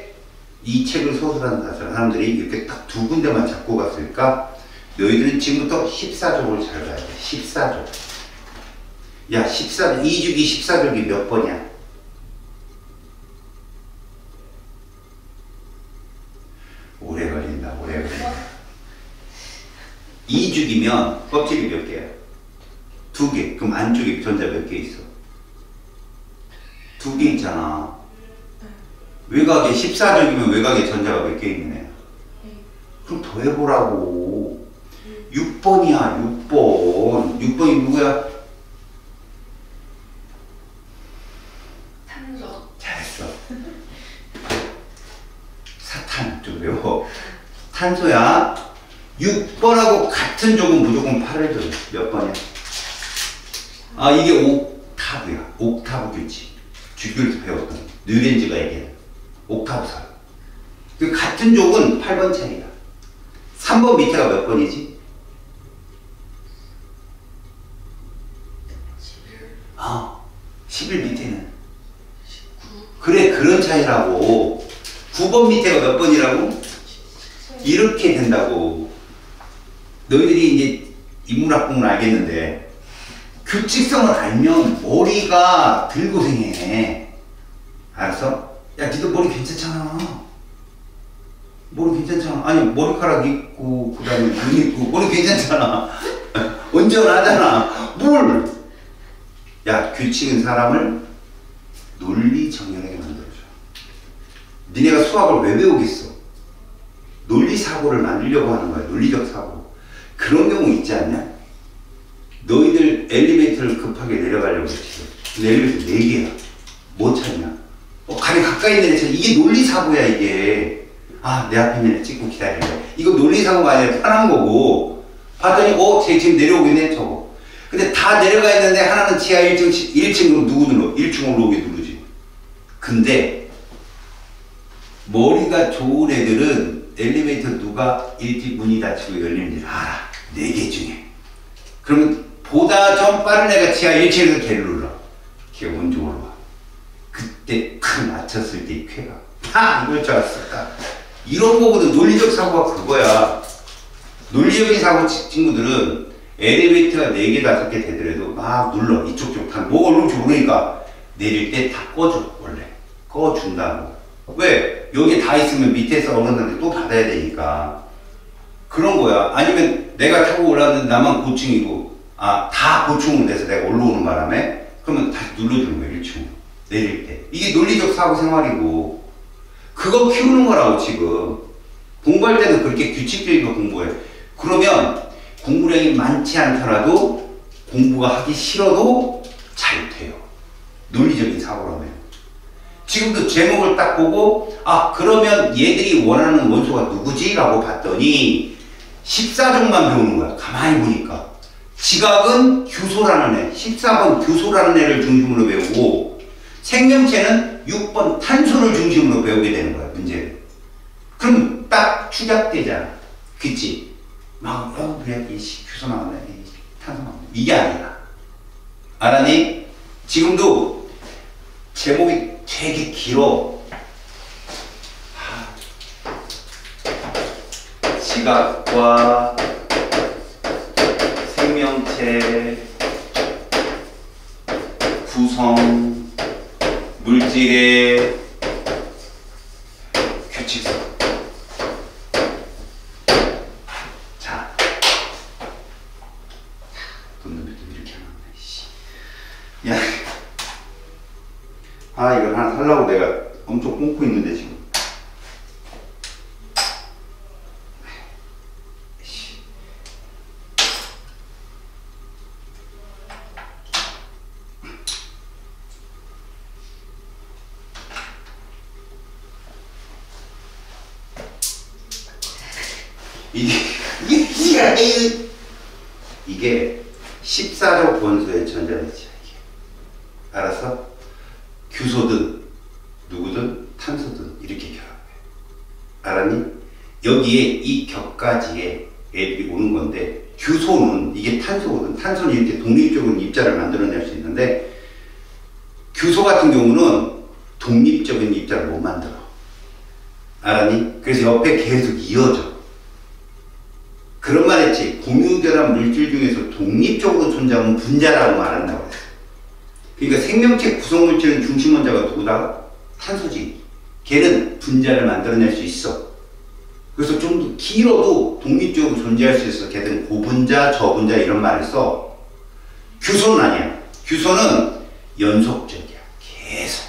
Speaker 1: 이 책을 소설하는 사람들이 이렇게 딱 두 군데만 잡고 갔을까? 너희들은 지금부터 14족을 잘 봐야 돼. 14족. 야, 14족, 2주기 14족이 몇 번이야? 오래 걸린다, 오래 걸린다. 2주기면 껍질이 몇 개야? 2개. 그럼 안쪽에 전자 몇 개 있어? 2개 있잖아. 외곽에 14족이면 외곽에 전자가 몇 개 있는 애야? 그럼 더해보라고. 6번이야, 6번. 6번이 누구야?
Speaker 2: 탄소.
Speaker 1: 잘했어. 사탄 좀 외워. 탄소야. 6번하고 같은 족은 무조건 8을 줘요. 몇 번이야? 아, 이게 옥타브야. 옥타브 규칙. 주교에서 배웠던 뉴렌즈가 얘기해. 옥타브설. 그 같은 족은 8번 차이야. 3번 밑에가 몇 번이지? 11 밑에는
Speaker 2: 19.
Speaker 1: 그래, 그런 차이라고. 9번 밑에가 몇 번이라고? 이렇게 된다고. 너희들이 이제 인문학공을 알겠는데 규칙성을 알면 머리가 들고생해. 알았어? 야, 니도 머리 괜찮잖아. 머리 괜찮잖아. 아니, 머리카락 있고 그 다음에 눈 있고 머리 괜찮잖아. 온전하잖아. 뭘? 야, 규칙은 사람을 논리정연하게 만들어줘. 니네가 수학을 왜 배우겠어? 논리사고를 만들려고 하는 거야. 논리적 사고. 그런 경우 있지 않냐? 너희들 엘리베이터를 급하게 내려가려고 했지. 근데 엘리베이터 4개야. 뭐 찾냐? 가장 가까이 있는 애 찾냐? 이게 논리사고야, 이게. 아, 내 앞에 있는 애 찍고 기다릴래. 이거 논리사고가 아니라 편한 거고. 봤더니, 쟤 지금 내려오고 있네, 저거. 근데 다 내려가 있는데 하나는 지하 1층으로 누구 눌러? 1층 올라오게 누르지. 근데 머리가 좋은 애들은 엘리베이터 누가 일찍 문이 닫히고 열리는지 알아. 4개 중에. 그러면 보다 좀 빠른 애가 지하 1층에서 걔를 눌러. 걔가 먼저 올라와. 그때 탁 맞췄을 때 이 쾌가 이걸 줄 알았었다. 이런 거거든. 논리적 사고가 그거야. 논리적인 사고 친구들은 엘리베이터가 4개, 5개 되더라도 막 눌러. 이쪽 다 뭐가 올라올지 모르니까 내릴 때 다 꺼줘. 원래 꺼준다고. 왜? 여기 다 있으면 밑에서 어느 사람들이 또 받아야 되니까 그런 거야. 아니면 내가 타고 올라왔는데 나만 고층이고 다 고층으로 돼서 내가 올라오는 바람에 그러면 다시 눌러주는 거야. 1층으로 내릴 때. 이게 논리적 사고 생활이고 그거 키우는 거라고. 지금 공부할 때는 그렇게 규칙적인 거 공부해. 그러면 공부량이 많지 않더라도 공부가 하기 싫어도 잘 돼요. 논리적인 사고라면. 지금도 제목을 딱 보고 그러면 얘들이 원하는 원소가 누구지? 라고 봤더니 14종만 배우는 거야. 가만히 보니까 지각은 규소라는 애, 14번 규소라는 애를 중심으로 배우고 생명체는 6번 탄소를 중심으로 배우게 되는 거야. 문제는. 그럼 딱 축약되잖아. 그치? 막 그래 규소 나왔네, 탄소 나왔네. 이게 아니라. 알았니? 지금도 제목이 되게 길어. 지각과 생명체 구성 물질의 규칙성. 자, 돈놈들도 이렇게 하면 야. 이걸 하나 살라고 내가 엄청 꽁고 있는데 지금. 이게 14조 본소의 전자배치야. 이게. 알았어? 규소든 누구든 탄소든 이렇게 결합해. 알았니? 여기에 이 격가지에 애들이 오는 건데 규소는 이게 탄소거든. 탄소는 이렇게 독립적인 입자를 만들어낼 수 있는데 규소 같은 경우는 독립적인 입자를 못 만들어. 알았니? 그래서 옆에 계속 이어져. 그런 말 했지. 공유결합 물질 중에서 독립적으로 존재하면 분자라고 말한다고 했어. 그러니까 생명체 구성물질은 중심 원자가 누구다? 탄소지. 걔는 분자를 만들어낼 수 있어. 그래서 좀 더 길어도 독립적으로 존재할 수 있어. 걔들은 고분자, 저분자 이런 말을 써. 규소는 아니야. 규소는 연속적이야. 계속.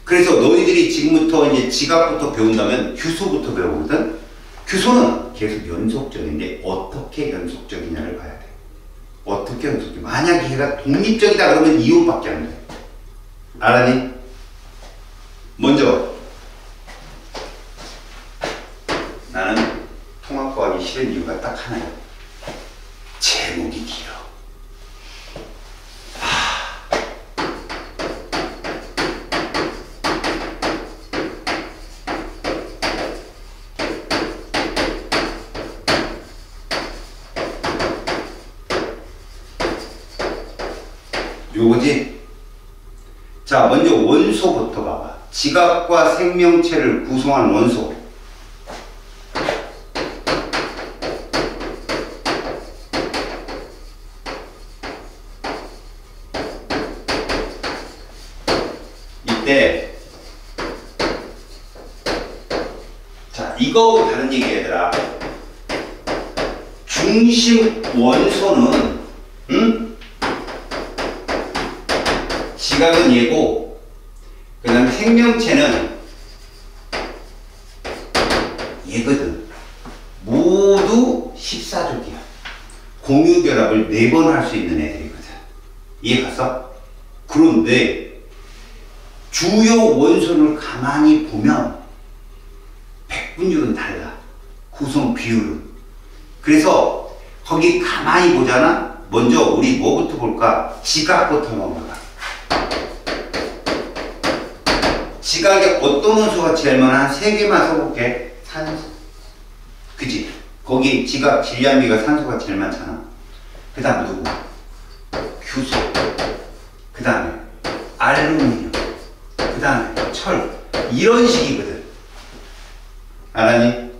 Speaker 1: 그래서 너희들이 지금부터 이제 지각부터 배운다면 규소부터 배우거든. 규소는 계속 연속적인데 어떻게 연속적이냐를 봐야 돼. 어떻게 연속적? 만약에 얘가 독립적이다 그러면 이온밖에 안 돼. 알았니? 먼저 나는 통합과학이 싫은 이유가 딱 하나야. 제목이 길어. 요거지? 자, 먼저 원소부터 봐봐. 지각과 생명체를 구성하는 원소. 이때 자, 이거하고 다른 얘기 얘들아. 중심 원소는 지각은 얘고 그 다음에 생명체는 얘거든. 모두 14족이야. 공유결합을 4번 할 수 있는 애들이거든. 이해 갔어? 그런데 주요 원소를 가만히 보면 백분율은 달라. 구성 비율은. 그래서 거기 가만히 보잖아. 먼저 우리 뭐부터 볼까? 지각부터 넘어가. 지각에 어떤 원소가 제일 많아? 한 3개만 써볼게. 산소. 그치? 거기 지각, 질량비가 산소가 제일 많잖아. 그 다음 누구? 규소. 그 다음에 알루미늄. 그 다음에 철. 이런 식이거든. 알았니?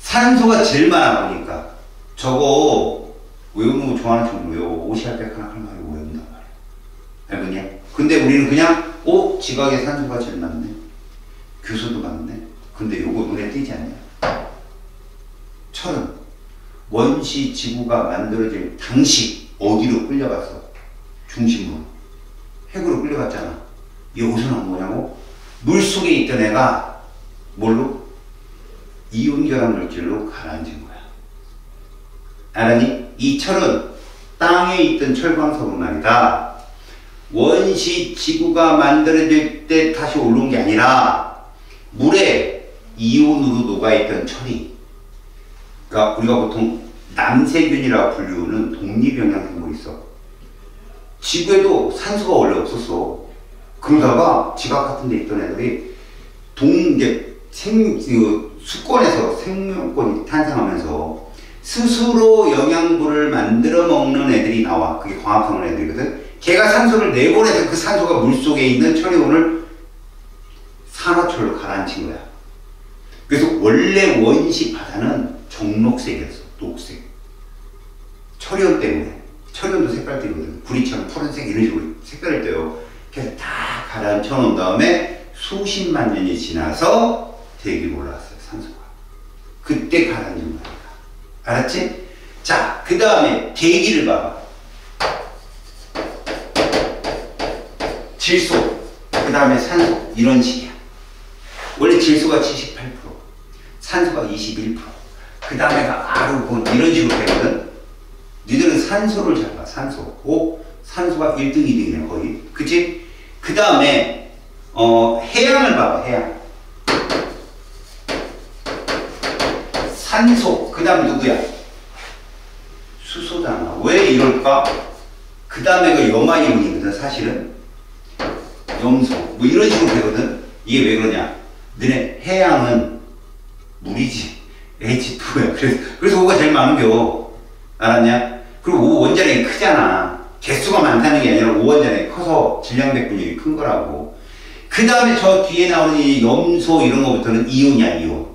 Speaker 1: 산소가 제일 많아 보니까 저거 외우는 거 좋아하는 친구 외워. 오시알백 하나 하나 외운단 말이야. 알겠냐? 근데 우리는 그냥 지각에 산소가 제일 많네. 규소도 많네. 근데 요거 눈에 띄지 않냐? 철은 원시 지구가 만들어질 당시 어디로 끌려갔어? 중심으로. 핵으로 끌려갔잖아. 여기서 나온 뭐냐고? 물속에 있던 애가 뭘로? 이온결합 물질로 가라앉은 거야. 알았니? 이 철은 땅에 있던 철광석은 말이다. 원시 지구가 만들어질 때 다시 올라온 게 아니라 물에 이온으로 녹아있던 철이, 그러니까 우리가 보통 남세균이라고 불리우는 독립영양생물이 있어. 지구에도 산소가 원래 없었어. 그러다가 지각 같은 데 있던 애들이 수권에서 생명권이 탄생하면서 스스로 영양분을 만들어 먹는 애들이 나와. 그게 광합성을 애들이거든. 걔가 산소를 내보내서 그 산소가 물속에 있는 철이온을 산화철로 가라앉힌 거야. 그래서 원래 원시 바다는 정록색이었어. 녹색. 철이온 때문에. 철이온도 색깔 띠거든. 구리처럼 푸른색 이런 식으로 색깔을 떼요. 그래서 다 가라앉혀 놓은 다음에 수십만 년이 지나서 대기로 올라왔어요. 산소가. 그때 가라앉은 거야. 알았지? 자, 그 다음에 대기를 봐봐. 질소, 그 다음에 산소, 이런 식이야. 원래 질소가 78%, 산소가 21%, 그 다음에가 아르곤, 이런 식으로 되거든. 니들은 산소를 잘 봐, 산소. 산소가 1등, 2등이네, 거의. 그치? 그 다음에, 해양을 봐봐, 해양. 산소, 그 다음 누구야? 수소잖아. 왜 이럴까? 그 다음에가 염화이온이거든, 사실은. 염소, 뭐 이런 식으로 되거든. 이게 왜 그러냐? 너네 해양은 물이지. H2야. 그래서 O가 제일 많은겨. 알았냐? 그리고 O 원자력이 크잖아. 개수가 많다는 게 아니라 O 원자력이 커서 질량백분율이 큰 거라고. 그 다음에 저 뒤에 나오는 이 염소 이런 거부터는 이온이야, 이온.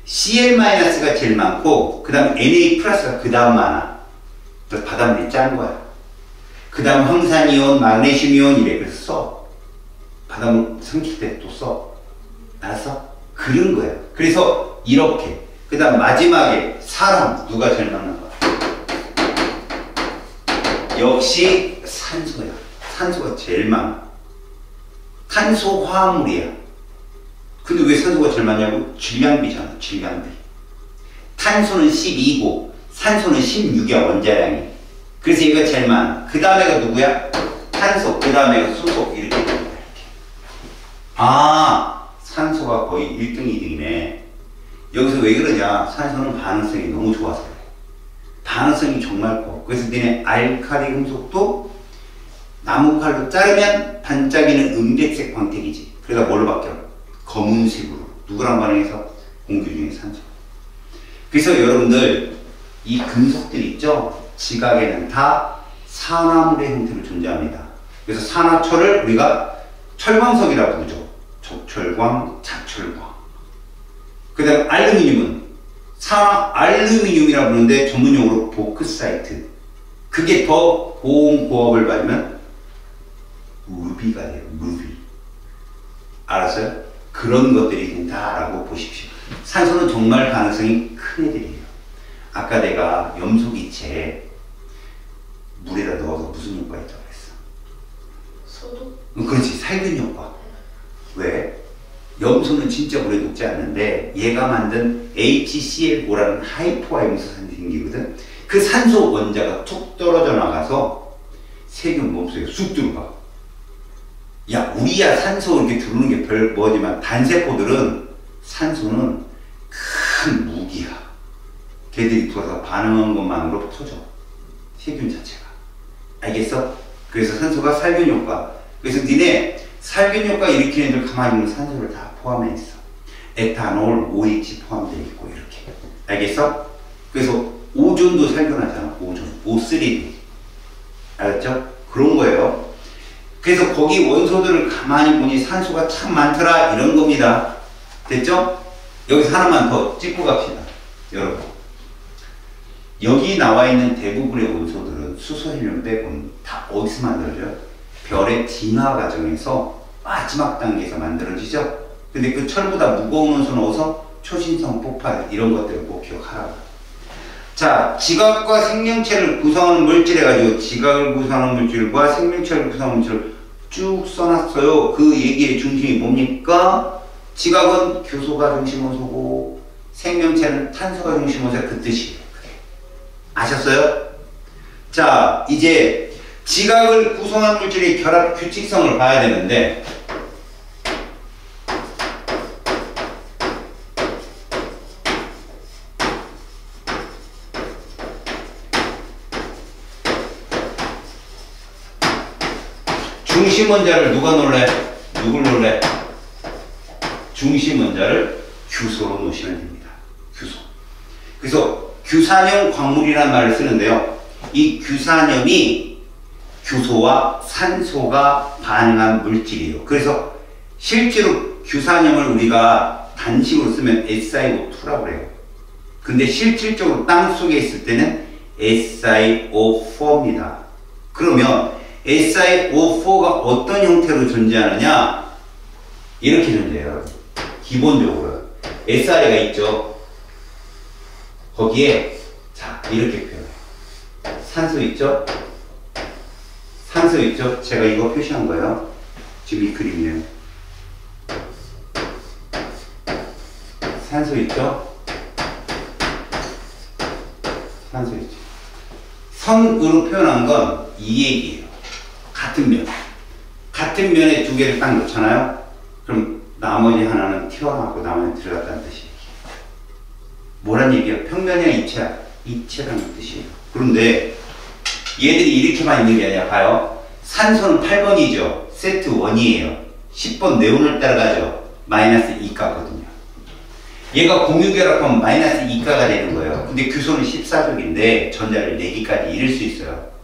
Speaker 1: Cl-가 제일 많고, 그 다음 Na+가 그 다음 많아. 그래서 바닷물이 짠 거야. 그 다음 황산이온, 마그네슘이온 이래. 그래서 써. 바닷물 삼킬 때 또 써. 알았어? 그런 거야. 그래서 이렇게. 그 다음 마지막에 사람 누가 제일 많은 거야? 역시 산소야. 산소가 제일 많아. 탄소 화합물이야. 근데 왜 산소가 제일 많냐고? 질량비잖아. 질량비. 탄소는 12고 산소는 16이야. 원자량이. 그래서 얘가 제일 많아. 그 다음에가 누구야? 탄소. 그 다음에가 수소. 이렇게 되는 거야. 아, 산소가 거의 1등, 2등이네. 여기서 왜 그러냐? 산소는 반응성이 너무 좋아서 그래. 반응성이 정말 커. 그래서 니네 알칼리 금속도 나무칼로 자르면 반짝이는 은백색 광택이지. 그러다 뭘로 바뀌어? 검은색으로. 누구랑 반응해서? 공기 중에 산소. 그래서 여러분들 이 금속들 있죠? 지각에는 다 산화물의 형태로 존재합니다. 그래서 산화철을 우리가 철광석이라고 부르죠. 적철광, 자철광. 그 다음 알루미늄은 산화 알루미늄이라고 부르는데 전문용어로 보크사이트. 그게 더 고온 고압을 받으면 루비가 돼요. 루비. 알았어요? 그런 것들이 다라고 보십시오. 산소는 정말 가능성이 큰 애들이에요. 아까 내가 염소기체 물에다 넣어서 무슨 효과가 있다고 그랬어?
Speaker 2: 소독?
Speaker 1: 그렇지. 살균 효과. 왜? 염소는 진짜 물에 녹지 않는데 얘가 만든 HCl5라는 하이포화염소산이 생기거든. 그 산소 원자가 툭 떨어져 나가서 세균 몸속에 쑥 들어가. 야, 우리야 산소 이렇게 들어오는 게 별 뭐지만 단세포들은 산소는 큰 무기야. 걔들이 들어와서 반응한 것만으로 터져. 세균 자체가. 알겠어? 그래서 산소가 살균 효과. 그래서 니네 살균 효과 일으키는 애들 가만히 있는 산소를 다 포함해 있어. 에탄올, OH 포함되어 있고 이렇게. 알겠어? 그래서 오존도 살균하잖아. 오존. O3. 알았죠? 그런 거예요. 그래서 거기 원소들을 가만히 보니 산소가 참 많더라 이런 겁니다. 됐죠? 여기서 하나만 더 짚고 갑시다. 여러분, 여기 나와 있는 대부분의 원소들은 수소헬륨 빼고는 다 어디서 만들어져요? 별의 진화 과정에서 마지막 단계에서 만들어지죠? 근데 그 철보다 무거운 원소는 어디서? 초신성 폭발 이런 것들을 꼭 기억하라고. 자, 지각과 생명체를 구성하는 물질 해가지고 지각을 구성하는 물질과 생명체를 구성하는 물질을 쭉 써놨어요. 그 얘기의 중심이 뭡니까? 지각은 규소가 중심 원소고 생명체는 탄소가 중심 원소야. 그 뜻이에요. 아셨어요? 자, 이제 지각을 구성한 물질의 결합 규칙성을 봐야 되는데 중심 원자를 누가 놓을래? 누굴 놓을래? 중심 원자를 규소로 놓으시면 됩니다. 규소. 그래서 규산염 광물이라는 말을 쓰는데요. 이 규산염이 규소와 산소가 반응한 물질이에요. 그래서 실제로 규산염을 우리가 단식으로 쓰면 SiO2라고 그래요. 근데 실질적으로 땅 속에 있을 때는 SiO4입니다. 그러면 SiO4가 어떤 형태로 존재하느냐? 이렇게 존재해요. 기본적으로 Si가 있죠. 거기에 자 이렇게 표현해요. 산소 있죠? 산소 있죠? 제가 이거 표시한 거예요. 지금 이 그림이에요. 산소 있죠? 산소 있죠? 선으로 표현한 건 이 얘기예요. 같은 면. 같은 면에 두 개를 딱 놓잖아요? 그럼 나머지 하나는 튀어나오고 나머지는 들어갔다는 뜻이에요. 뭐란 얘기야? 평면이야, 입체야? 입체라는 뜻이에요. 그런데 얘들이 이렇게만 있는 게 아니라 봐요. 산소는 8번이죠. 세트 1이에요. 10번 네온을 따라가죠. 마이너스 2가거든요. 얘가 공유결합하면 마이너스 2가가 되는 거예요. 근데 규소는 14족인데 전자를 4개까지 잃을 수 있어요.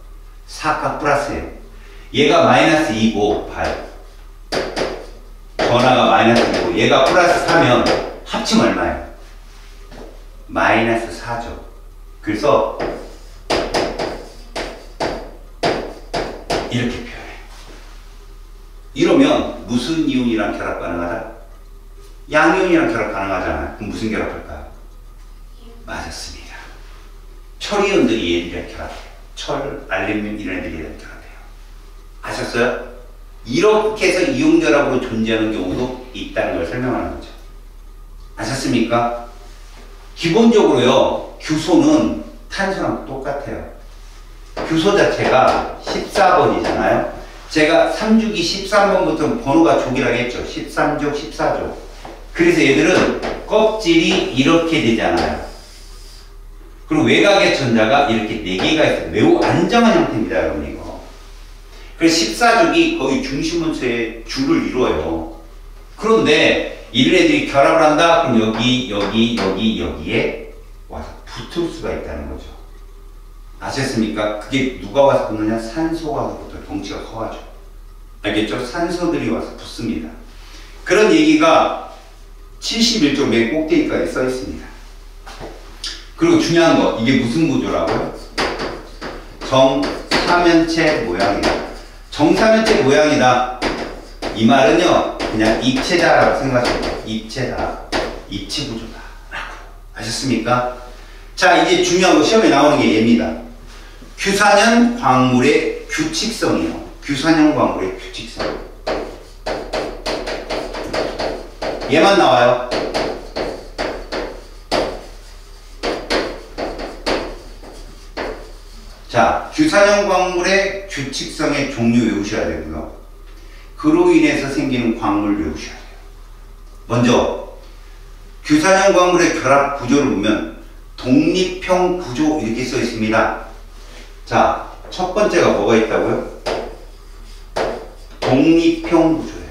Speaker 1: 4가 플러스예요. 얘가 마이너스 2고 봐요. 전하가 마이너스 2고 얘가 플러스 4면 합치면 얼마예요? 마이너스 4죠. 그래서 이렇게 표현해요. 이러면 무슨 이온이랑 결합 가능하다? 양이온이랑 결합 가능하잖아요. 그럼 무슨 결합할까요? 맞았습니다. 철이온들이 얘들이랑 결합해요. 철, 알루미늄 이런 애들이랑 결합해요. 아셨어요? 이렇게 해서 이온 결합으로 존재하는 경우도 있다는 걸 설명하는 거죠. 아셨습니까? 기본적으로요, 규소는 탄소랑 똑같아요. 규소 자체가 14번이잖아요. 제가 3주기 13번부터 번호가 족이라고 했죠. 13족, 14족. 그래서 얘들은 껍질이 이렇게 되잖아요. 그리고 외곽의 전자가 이렇게 4개가 있어요. 매우 안정한 형태입니다, 여러분, 이거. 그래서 14족이 거의 중심 원소의 줄을 이루어요. 그런데 이런 애들이 결합을 한다? 그럼 여기에 와서 붙을 수가 있다는 거죠. 아셨습니까? 그게 누가 와서 붙느냐? 산소가 와서 붙어요. 덩치가 커가지고. 알겠죠? 산소들이 와서 붙습니다. 그런 얘기가 71쪽 맨 꼭대기까지 써 있습니다. 그리고 중요한 거, 이게 무슨 구조라고요? 정사면체 모양이다. 정사면체 모양이다. 이 말은요, 그냥 입체다라고 생각하시면 돼요. 입체다. 입체 구조다. 라고. 아셨습니까? 자, 이제 중요한 거 시험에 나오는 게 얘입니다. 규산염 광물의 규칙성이에요. 규산염 광물의 규칙성. 얘만 나와요. 자, 규산염 광물의 규칙성의 종류 외우셔야 되고요. 그로 인해서 생기는 광물 외우셔야 돼요. 먼저 규산염 광물의 결합 구조를 보면 독립형 구조 이렇게 써 있습니다. 자, 첫 번째가 뭐가 있다고요? 독립형 구조예요.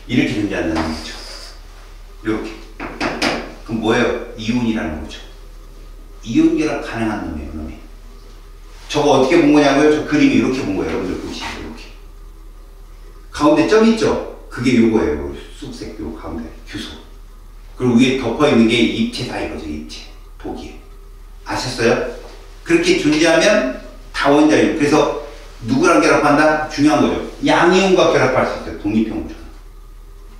Speaker 1: 이렇게 존재한다는 거죠. 이렇게. 그럼 뭐예요? 이온이라는 거죠. 이온 결합 가능한 놈이에요, 놈이. 저거 어떻게 본 거냐고요? 저 그림이 이렇게 본 거예요, 여러분들 보시죠, 이렇게. 가운데 점 있죠? 그게 요거예요, 쑥색 요 가운데 규소. 그리고 위에 덮어 있는 게 입체다 이거죠, 입체. 독이에요. 아셨어요? 그렇게 존재하면 다 원자예요. 그래서 누구랑 결합한다? 중요한 거죠. 양이온과 결합할 수 있어요. 독립형 구조.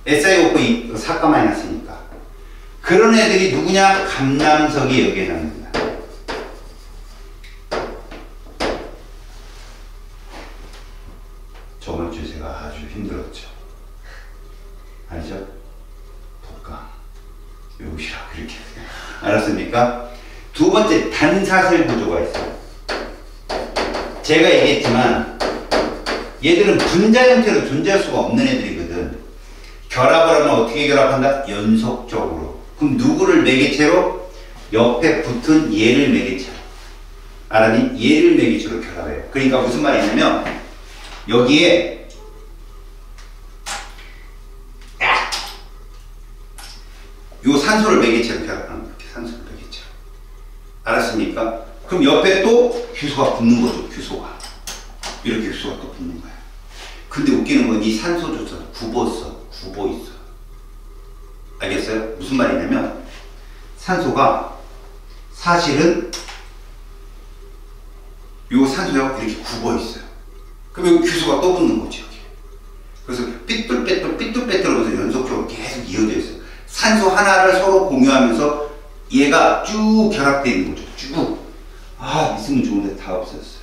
Speaker 1: SiO4 4가 마이너스니까. 그런 애들이 누구냐? 감남석이 여기에 잡는다. 저번 주 제가 아주 힘들었죠. 알죠? 독감. 요시라 그렇게. 알았습니까? 두 번째, 단사슬 구조가 있어요. 제가 얘기했지만 얘들은 분자 형태로 존재할 수가 없는 애들이거든. 결합을 하면 어떻게 결합한다? 연속적으로. 그럼 누구를 매개체로? 옆에 붙은 얘를 매개체로. 알았니? 얘를 매개체로 결합해요. 그러니까 무슨 말이냐면 여기에 요 산소를 매개체로 결합하는 거예요. 산소를 매개체로. 알았습니까? 그럼 옆에 또 규소가 붙는 거죠. 규소가. 이렇게 규소가 또 붙는 거야. 근데 웃기는 건 이 산소조차 굽었어. 굽어 있어. 알겠어요? 무슨 말이냐면 산소가 사실은 요 산소가 이렇게 굽어 있어요. 그럼 여기 규소가 또 붙는 거지. 여기. 그래서 삐뚤빼뚤 하면서 연속적으로 계속 이어져 있어요. 산소 하나를 서로 공유하면서 얘가 쭉 결합되어 있는 거죠. 쭉. 아, 있으면 좋은데 다 없어졌어요.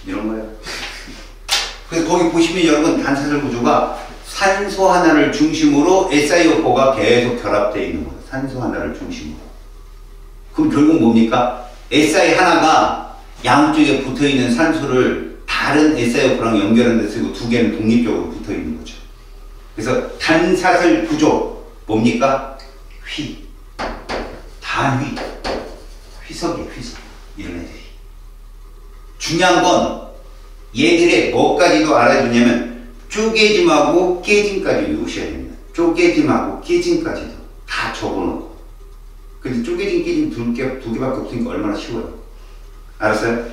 Speaker 1: 이런 거예요. 그래서 거기 보시면 여러분 단사슬 구조가 산소 하나를 중심으로 SiO4가 계속 결합되어 있는 거예요. 산소 하나를 중심으로. 그럼 결국 뭡니까? Si 하나가 양쪽에 붙어 있는 산소를 다른 SiO4랑 연결하는 데 쓰고 두 개는 독립적으로 붙어 있는 거죠. 그래서 단사슬 구조 뭡니까? 휘. 단휘. 휘석이에요, 휘석. 이런 애들이. 중요한 건 얘들의 뭐까지도 알아주냐면 쪼개짐하고 깨짐까지 외우셔야 됩니다. 쪼개짐하고 깨짐까지도 다 적어놓고. 근데 쪼개짐, 깨짐 두 개밖에 없으니까 얼마나 쉬워요. 알았어요?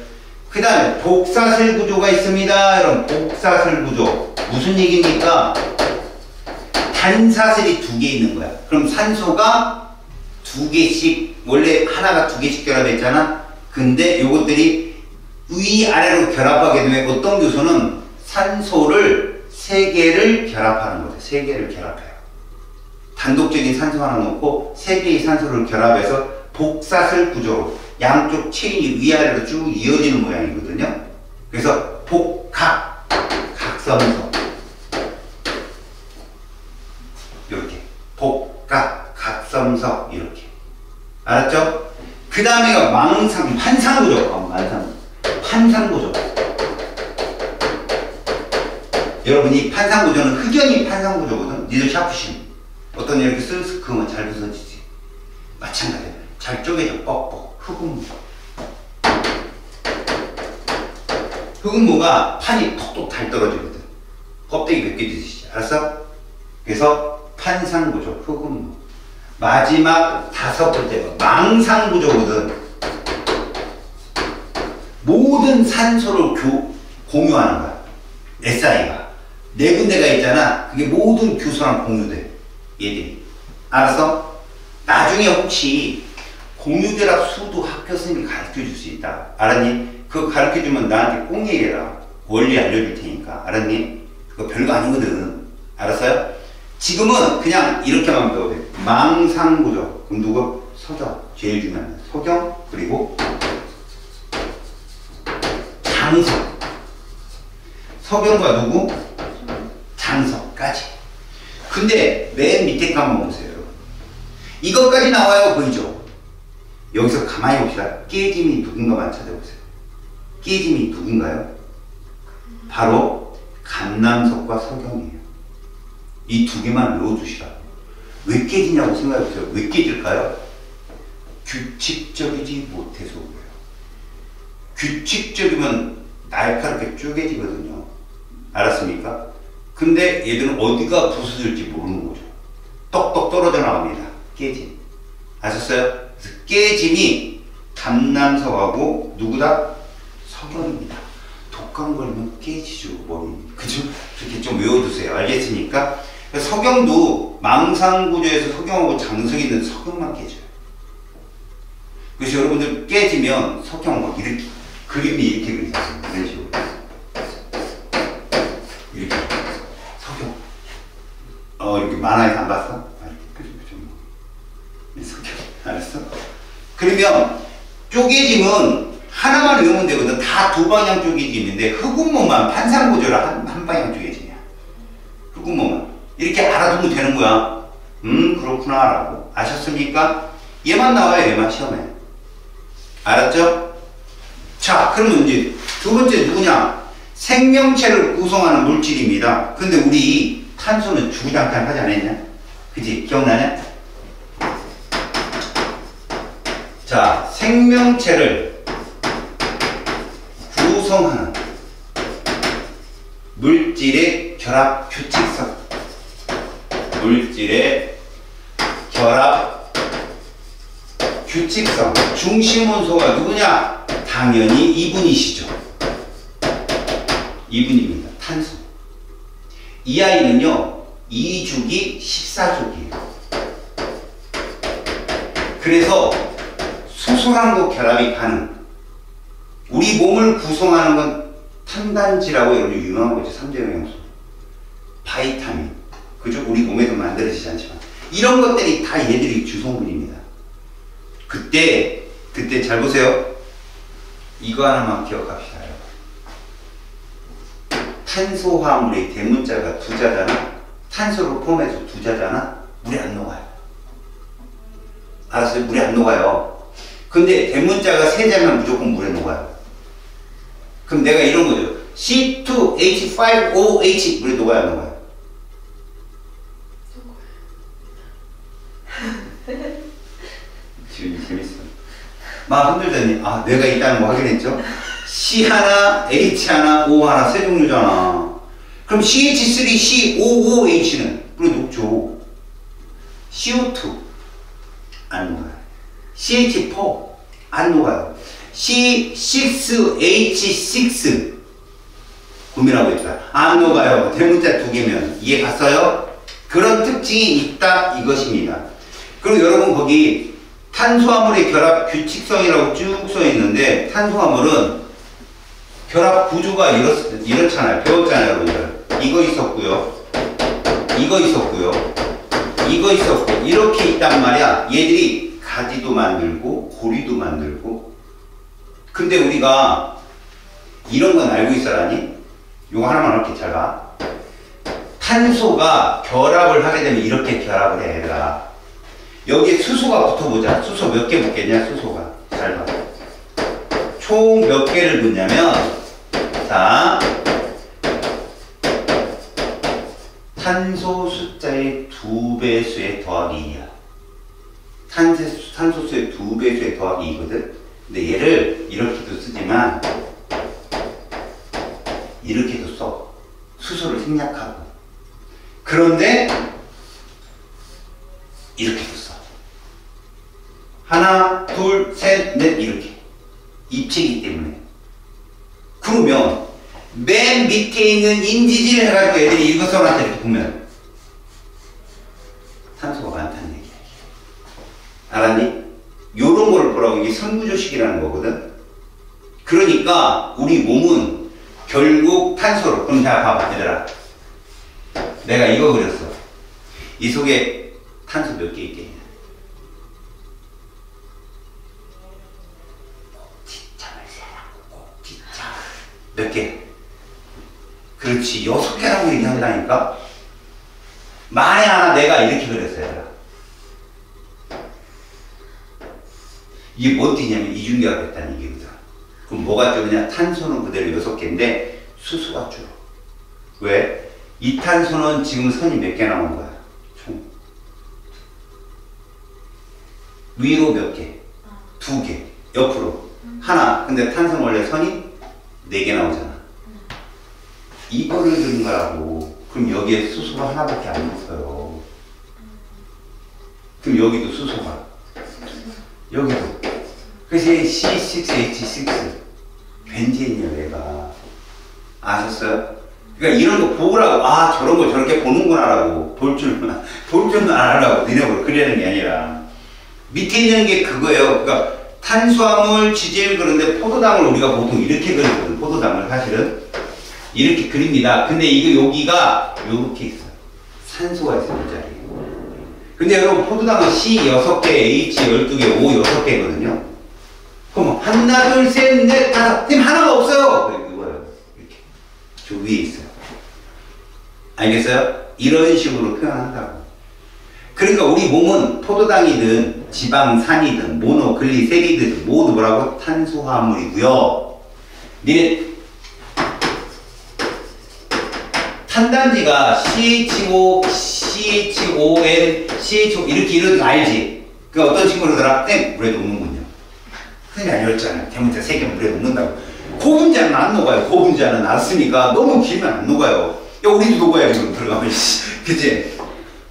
Speaker 1: 그 다음에 복사슬 구조가 있습니다. 여러분, 복사슬 구조. 무슨 얘기입니까? 단사슬이 두 개 있는 거야. 그럼 산소가 두 개씩, 원래 하나가 두 개씩 결합했잖아? 근데 요것들이 위아래로 결합하게 되면 어떤 교소는 산소를 세 개를 결합하는 거죠. 세 개를 결합해요. 단독적인 산소 하나 놓고 세 개의 산소를 결합해서 복사슬 구조로 양쪽 체인이 위아래로 쭉 이어지는 모양이거든요. 그래서 복각, 각섬석. 이렇게. 복각, 각섬석. 이렇게. 알았죠? 그 다음에가 판상구조. 판상구조. 여러분, 이 판상구조는 흑연이 판상구조거든. 니들 샤프심. 어떤 이렇게 쓸쓸 그으면 잘 부서지지. 마찬가지야. 잘 쪼개져. 뻑뻑. 흑은무. 흑은무가 판이 톡톡 달 떨어지거든. 껍데기 몇 개 드시지. 알았어? 그래서 판상구조. 흑은무. 마지막 다섯 번째가 망상구조거든. 모든 산소를 공유하는 거야. SI가. 네 군데가 있잖아. 그게 모든 규소랑 공유돼. 얘들이. 알았어? 나중에 혹시 공유결합 수도 학교 선생님이 가르쳐 줄 수 있다. 알았니? 그거 가르쳐 주면 나한테 꼭 얘기해라. 원리 알려줄 테니까. 알았니? 그거 별거 아니거든. 알았어요? 지금은 그냥 이렇게만 배워도 돼. 망상구조. 그럼 누구? 석영. 제일 중요한 거. 석영. 그리고 장석. 석영과 누구? 장석까지. 근데 맨 밑에 거 한번 보세요. 이것까지 나와요. 보이죠? 여기서 가만히 봅시다. 깨짐이 누군가만 찾아보세요. 깨짐이 누군가요? 바로 감남석과 석영이에요. 이 두 개만 외워두시라고. 왜 깨지냐고 생각해보세요. 왜 깨질까요? 규칙적이지 못해서 그래요. 규칙적이면 날카롭게 쪼개지거든요. 알았습니까? 근데 얘들은 어디가 부서질지 모르는 거죠. 똑똑 떨어져 나갑니다. 깨짐. 아셨어요? 그래서 깨짐이 감남석하고 누구다? 석영입니다. 독감 걸리면 깨지죠, 머리. 그죠? 이렇게 좀 외워두세요. 알겠습니까? 석영도 망상구조에서 석영하고 장석이 있는 석영만 깨져요. 그래서 여러분들 깨지면 석영 막 이렇게, 그림이 이렇게 그리잖아요. 이런 식으로. 이렇게. 석영. 이렇게 만화에서 안 봤어? 아, 이렇게 좀. 석영. 알았어? 그러면 쪼개짐은 하나만 외우면 되거든. 다 두 방향 쪼개짐인데 흑운모만 판상구조라 한 방향 쪼개짐이야. 흑운모만. 이렇게 알아두면 되는 거야. 그렇구나 라고. 아셨습니까? 얘만 나와요. 얘만 시험에. 알았죠? 자, 그러면 이제 두 번째 누구냐? 생명체를 구성하는 물질입니다. 근데 우리 탄소는 주구장창 하지 않았냐? 그치? 기억나냐? 자, 생명체를 구성하는 물질의 결합 규칙성. 물질의 결합 규칙성. 중심 원소가 누구냐? 당연히 이분이시죠. 이분입니다. 탄소. 이 아이는요, 2주기 14족이에요. 그래서 수소랑도 결합이 가능. 우리 몸을 구성하는 건 탄단지라고 여러분 유명한 거죠. 3대 영양소. 바이타민. 그죠? 우리 몸에서 만들어지지 않지만. 이런 것들이 다 얘들이 주성분입니다. 그때 잘 보세요. 이거 하나만 기억합시다. 탄소화물의 대문자가 두 자잖아. 탄소를 포함해서 두 자잖아. 물에 안 녹아요. 알았어요? 물에 안 녹아요. 근데 대문자가 세 자면 무조건 물에 녹아요. 그럼 내가 이런 거죠. C2H5OH 물에 녹아요, 안 녹아요? 지금 재밌어. 막 흔들더니 내가 있다는 거 확인했죠? C 하나, H 하나, O 하나 세 종류잖아. 그럼 CH3COOH는 물에 녹죠. CO2 안 녹아요. CH4 안 녹아요. C6H6 고민하고 있다. 안 녹아요. 대문자 두 개면. 이해 갔어요? 그런 특징이 있다 이것입니다. 그리고 여러분 거기 탄소화물의 결합 규칙성이라고 쭉 써 있는데 있는데 결합 구조가 이렇잖아요. 배웠잖아요, 여러분들. 이거 있었고요. 이거 있었고요. 이거 있었고. 이렇게 있단 말이야. 얘들이 가지도 만들고 고리도 만들고. 근데 우리가 이런 건 알고 있어라니? 요거 하나만 이렇게 잘 봐. 탄소가 결합을 하게 되면 이렇게 결합을 해, 얘들아. 여기에 수소가 붙어보자. 수소 몇 개 붙겠냐, 수소가. 잘 봐. 총 몇 개를 붙냐면, 자, 탄소 숫자의 2배수의 더하기 2야. 탄소 수의 2배수의 더하기 2거든? 근데 얘를 이렇게도 쓰지만, 이렇게도 써. 수소를 생략하고. 그런데, 이렇게도 써. 하나, 둘, 셋, 넷, 이렇게. 입체이기 때문에. 그러면 맨 밑에 있는 인지질 해가지고 애들이 일거선한테 이렇게 보면 탄소가 많다는 얘기야. 알았니? 요런 걸 보라고. 이게 선구조식이라는 거거든. 그러니까 우리 몸은 결국 탄소로. 그럼 자 봐봐 얘들아. 내가 이거 그렸어. 이 속에 탄소 몇 개 있겠냐? 몇 개? 그렇지. 6개라고 얘기한다니까? 만에 하나 내가 이렇게 그랬어요. 이게 뭔 뜻이냐면 이중계가 됐다는 얘기거든. 그럼 뭐가 줄으냐? 탄소는 그대로 6개인데 수소가 줄어. 왜? 이 탄소는 지금 선이 몇 개 나온 거야? 총. 위로 몇 개? 2개. 옆으로. 하나. 근데 탄소는 원래 선이 4개 나오잖아. 이거를 그린 거라고. 그럼 여기에 수소가 하나밖에 안 있어요. 그럼 여기도 수소가. 여기도. 그래서 C6H6 벤젠이에요, 얘가. 아셨어요? 그러니까 이런 거 보라고, 아, 저런 거 저렇게 보는구나라고. 볼 줄만 알아라고 니네가 그리는 게 아니라. 밑에 있는 게 그거예요. 그러니까 탄수화물, 지질 그런데 포도당을 우리가 보통 이렇게 그리거든. 포도당을 사실은. 이렇게 그립니다. 근데 이거 여기가 요렇게 있어요. 산소가 있어요, 이 자리에. 근데 여러분, 포도당은 C 6개, H 12개, O 6개거든요. 그럼 하나, 둘, 셋, 넷, 다섯. 지금 하나가 없어요. 이거예요. 이렇게. 저 위에 있어요. 알겠어요? 이런 식으로 표현한다고. 그러니까 우리 몸은 포도당이든 지방산이든 모노글리세리드든 모두 뭐라고? 탄수화물이고요. 니네 탄단지가 CHO, CHON, CHO 이렇게 이러는 거 알지? 그 어떤 친구들더라? 땡! 물에 녹는군요. 흔히 알려줬잖아요. 대문자 3개 물에 녹는다고. 고분자는 안 녹아요. 고분자는 알았으니까 너무 길면 안 녹아요. 야, 우리도 녹아야 지금 들어가면. 그치?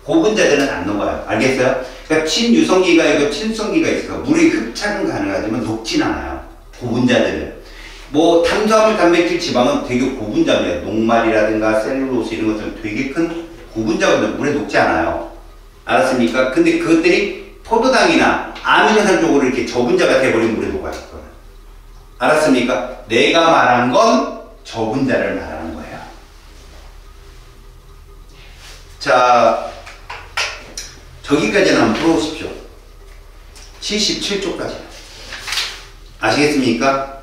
Speaker 1: 고분자들은 안 녹아요. 알겠어요? 그러니까 친유성기가 있고 친성기가 있어요. 물의 흡착은 가능하지만 녹진 않아요. 고분자들은. 뭐 탄수화물, 단백질, 지방은 되게 고분자입니다. 녹말이라든가 셀룰로스 이런 것들은 되게 큰 고분자거든요. 물에 녹지 않아요. 알았습니까? 근데 그것들이 포도당이나 아미노산 쪽으로 이렇게 저분자가 돼버리면 물에 녹아요. 알았습니까? 내가 말한 건 저분자를 말하는 거예요. 자, 저기까지는 한번 풀어보십시오. 77쪽까지. 아시겠습니까?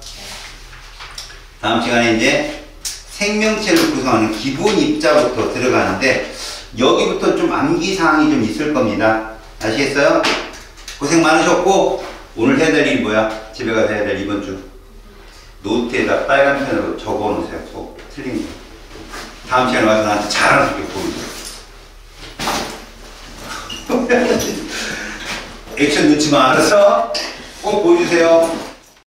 Speaker 1: 다음 시간에 이제 생명체를 구성하는 기본 입자부터 들어가는데 여기부터 좀 암기사항이 좀 있을 겁니다. 아시겠어요? 고생 많으셨고 오늘 해야 될 일이 뭐야? 집에 가서 해야 될 이번 주 노트에다 빨간 펜으로 적어 놓으세요. 꼭 틀린 거. 다음 시간에 와서 나한테 잘하는 게 보여줘. 액션 넣지 마. 알았어? 꼭 보여주세요.